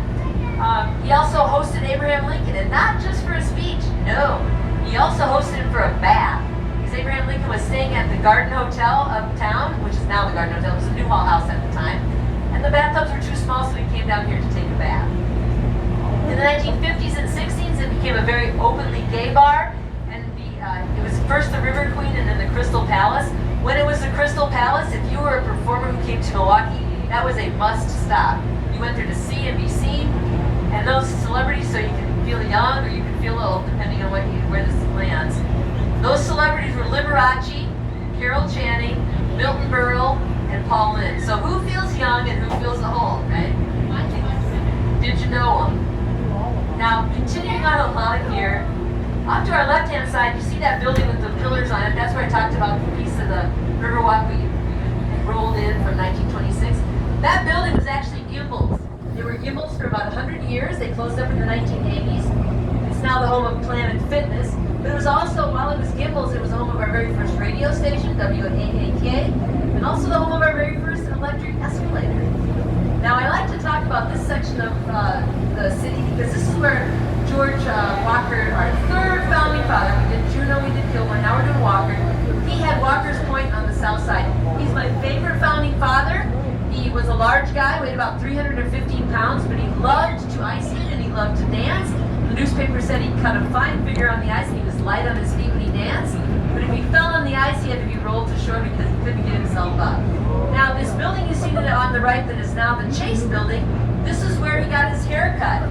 He also hosted Abraham Lincoln, and not just for a speech, no. He also hosted him for a bath, because Abraham Lincoln was staying at the Garden Hotel uptown, which is now the Garden Hotel. It was a Newhall house at the time. And the bathtubs were too small, so he came down here to take a bath. In the 1950s and 60s, it became a very openly gay bar, and it was first the River Queen and then the Crystal Palace. When it was the Crystal Palace, if you were a performer who came to Milwaukee, that was a must stop. You went there to see and be seen, and those celebrities, so you can feel young or you can feel old, depending on where this lands. Those celebrities were Liberace, Carol Channing, Milton Berle, and Paul Lynde. So who feels young and who feels old, right? Did you know them? Now, continuing on along here, off to our left-hand side, you see that building with the pillars on it. That's where I talked about the piece of the Riverwalk we rolled in from 1926. That building was actually Gimbel's. They were Gimbel's for about 100 years. They closed up in the 1980s. It's now the home of Planet Fitness. But it was also, while it was Gimbel's, it was the home of our very first radio station, WAAK, and also the home of our very first electric escalator. Now, I like to talk about this section of the city because this is where George Walker, our third founding father, we did Juneau, we did Kilburn, now we're doing Walker. He had Walker's Point on the south side. He's my favorite founding father. He was a large guy, weighed about 315 pounds, but he loved to ice skate and he loved to dance. The newspaper said he cut a fine figure on the ice and he was light on his feet when he danced. But if he fell on the ice, he had to be rolled to shore because he couldn't get himself up. Now, this building you see on the right that is now the Chase building, this is where he got his hair cut.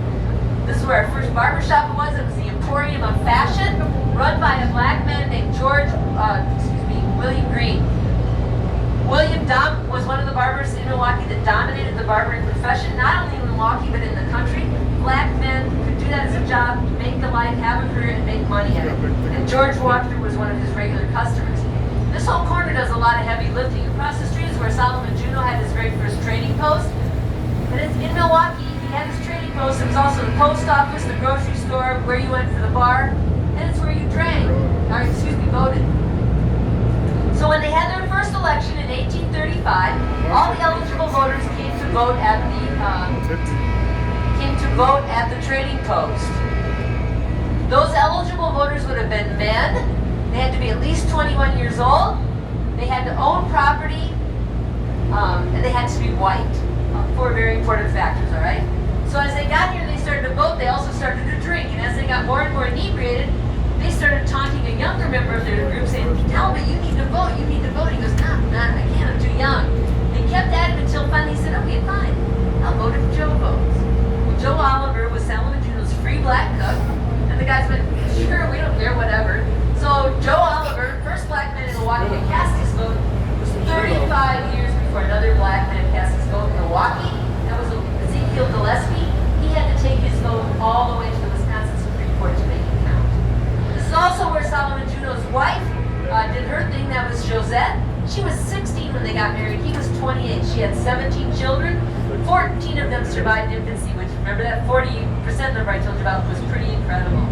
This is where our first barber shop was. It was the Emporium of Fashion, run by a black man named William Green. William was one of the barbers in Milwaukee that dominated the barbering profession, not only in Milwaukee, but in the country. Black men could do that as a job, make a life, have a career, and make money at it. And George Walker was one of his regular customers. This whole corner does a lot of heavy lifting. Across the street is where Solomon Juneau had his very first trading post. But in Milwaukee, he had his trading post. It was also the post office, the grocery store, where you went for the bar, and it's where you voted. So when they had their first election in 1835, all the eligible voters came to vote at the trading post. Those eligible voters would have been men. They had to be at least 21 years old. They had to own property, and they had to be white. 4 very important factors, all right? So as they got here and they started to vote, they also started to drink. And as they got more and more inebriated, they started taunting a younger member of their group, saying, "Talbot, you need to vote, you need to vote." He goes, "Nah, I can't, I'm too young." They kept at it until finally he said, "Okay, fine, I'll vote if Joe votes." Well, Joe Oliver was Solomon Juneau's free black cook, and the guys went, "Sure, we don't care, whatever." So Joe Oliver, first black man in Milwaukee to cast his vote, was 35 years before another black man cast his vote in Milwaukee. That was Ezekiel Gillespie. got married. He was 28. She had 17 children. 14 of them survived infancy, which, remember that 40% number I told you about was pretty incredible.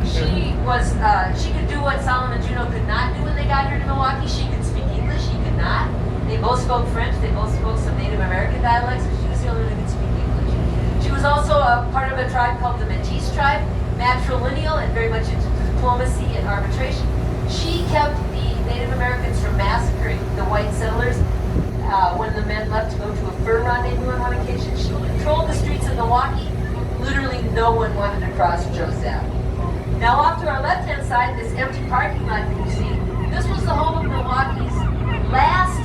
She could do what Solomon Juno could not do when they got here to Milwaukee. She could speak English, he could not. They both spoke French, they both spoke some Native American dialects, but she was the only one who could speak English. She was also a part of a tribe called the Métis tribe, matrilineal and very much into diplomacy and arbitration. She kept the Native Americans from massacring the white settlers when the men left to go to a fur rendezvous on one occasion. She controlled the streets of Milwaukee. Literally no one wanted to cross Joe's Ave. Now off to our left-hand side, this empty parking lot that you see, this was the home of Milwaukee's last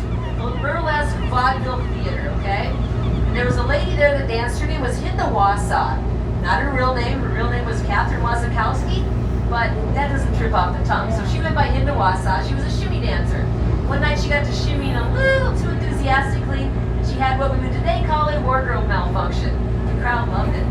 burlesque vaudeville theater, okay? And there was a lady there that danced. Her name was Hinda Wausau. Not her real name. Her real name was Catherine Wasikowski, but that doesn't trip off the tongue. So she went by Hinda Wausau. She was a shimmy dancer. One night she got to shimmying a little too enthusiastically, and she had what we would today call a wardrobe malfunction. The crowd loved it.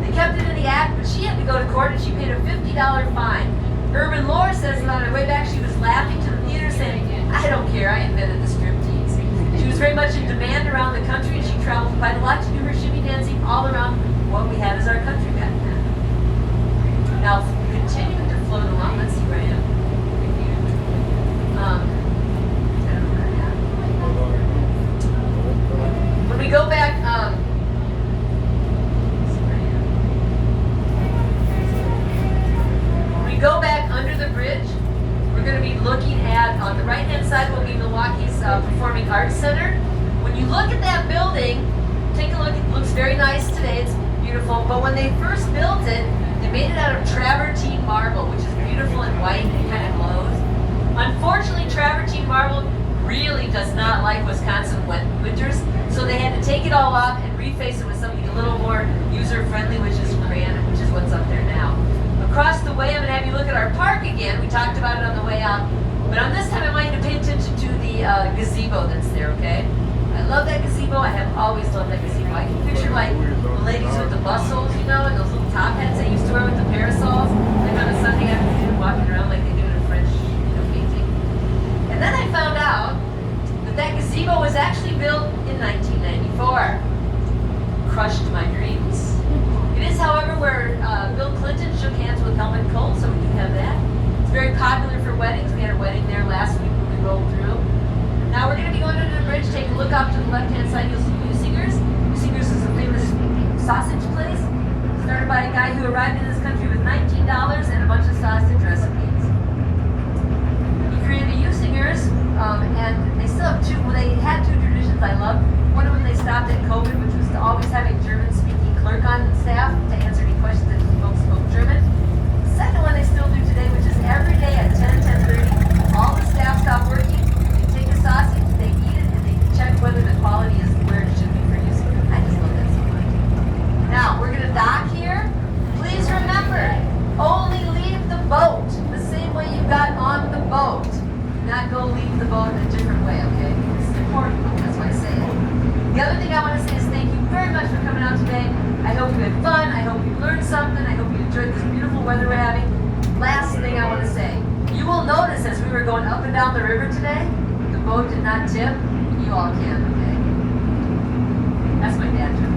They kept it in the act, but she had to go to court and she paid a $50 fine. Urban lore says that on her way back she was laughing to the theater saying, "I don't care, I invented the striptease." She was very much in demand around the country and she traveled quite a lot to do her shimmy dancing all around what we had as our country back then. Now, continuing to float along, let's see where I am. I don't know where I am. When we go back, go back under the bridge, we're going to be looking at, on the right-hand side will be Milwaukee's Performing Arts Center. When you look at that building, take a look, it looks very nice today, it's beautiful, but when they first built it, they made it out of travertine marble, which is beautiful and white and kind of glows. Unfortunately, travertine marble really does not like Wisconsin winters, so they had to take it all off and reface it with something a little more user-friendly, which is granite, which is what's up there now. Across the way, I'm going to have you look at our park again. We talked about it on the way out. But on this time, I want you to pay attention to the gazebo that's there, okay? I love that gazebo. I have always loved that gazebo. I can picture, like, the ladies with the bustles, you know, and those little top hats they used to wear with the parasols, like on a Sunday afternoon, walking around like they do in a French, painting. And then I found out that that gazebo was actually built in 1994. Crushed my dreams. It is, however, where Bill Clinton shook hands with Helmut Kohl, so we do have that. It's very popular for weddings. We had a wedding there last week when we rolled through. Now we're going to be going under the bridge. Take a look off to the left-hand side. You'll see Usingers. Usingers is a famous sausage place started by a guy who arrived in this country with $19 and a bunch of sausage recipes. He created Usingers, and they still have two. Well, they had two traditions I love. One of them they stopped at COVID, which was to always have a German-speaking clerk on staff to answer any questions that folks spoke German. The second one they still do today, which is every day at 10:30, all the staff stop working, they take a sausage, they eat it, and they check whether the quality is where it should be for use. I just love that so much. Now, we're going to dock here. Please remember, only leave the boat the same way you got on the boat. Not go leave the boat a different way, okay? This is important, that's why I say it. The other thing I want to say is thank you very much for coming out today. I hope you had fun. I hope you learned something. I hope you enjoyed this beautiful weather we're having. Last thing I want to say, you will notice as we were going up and down the river today, the boat did not tip. You all can, okay? That's my dad joke.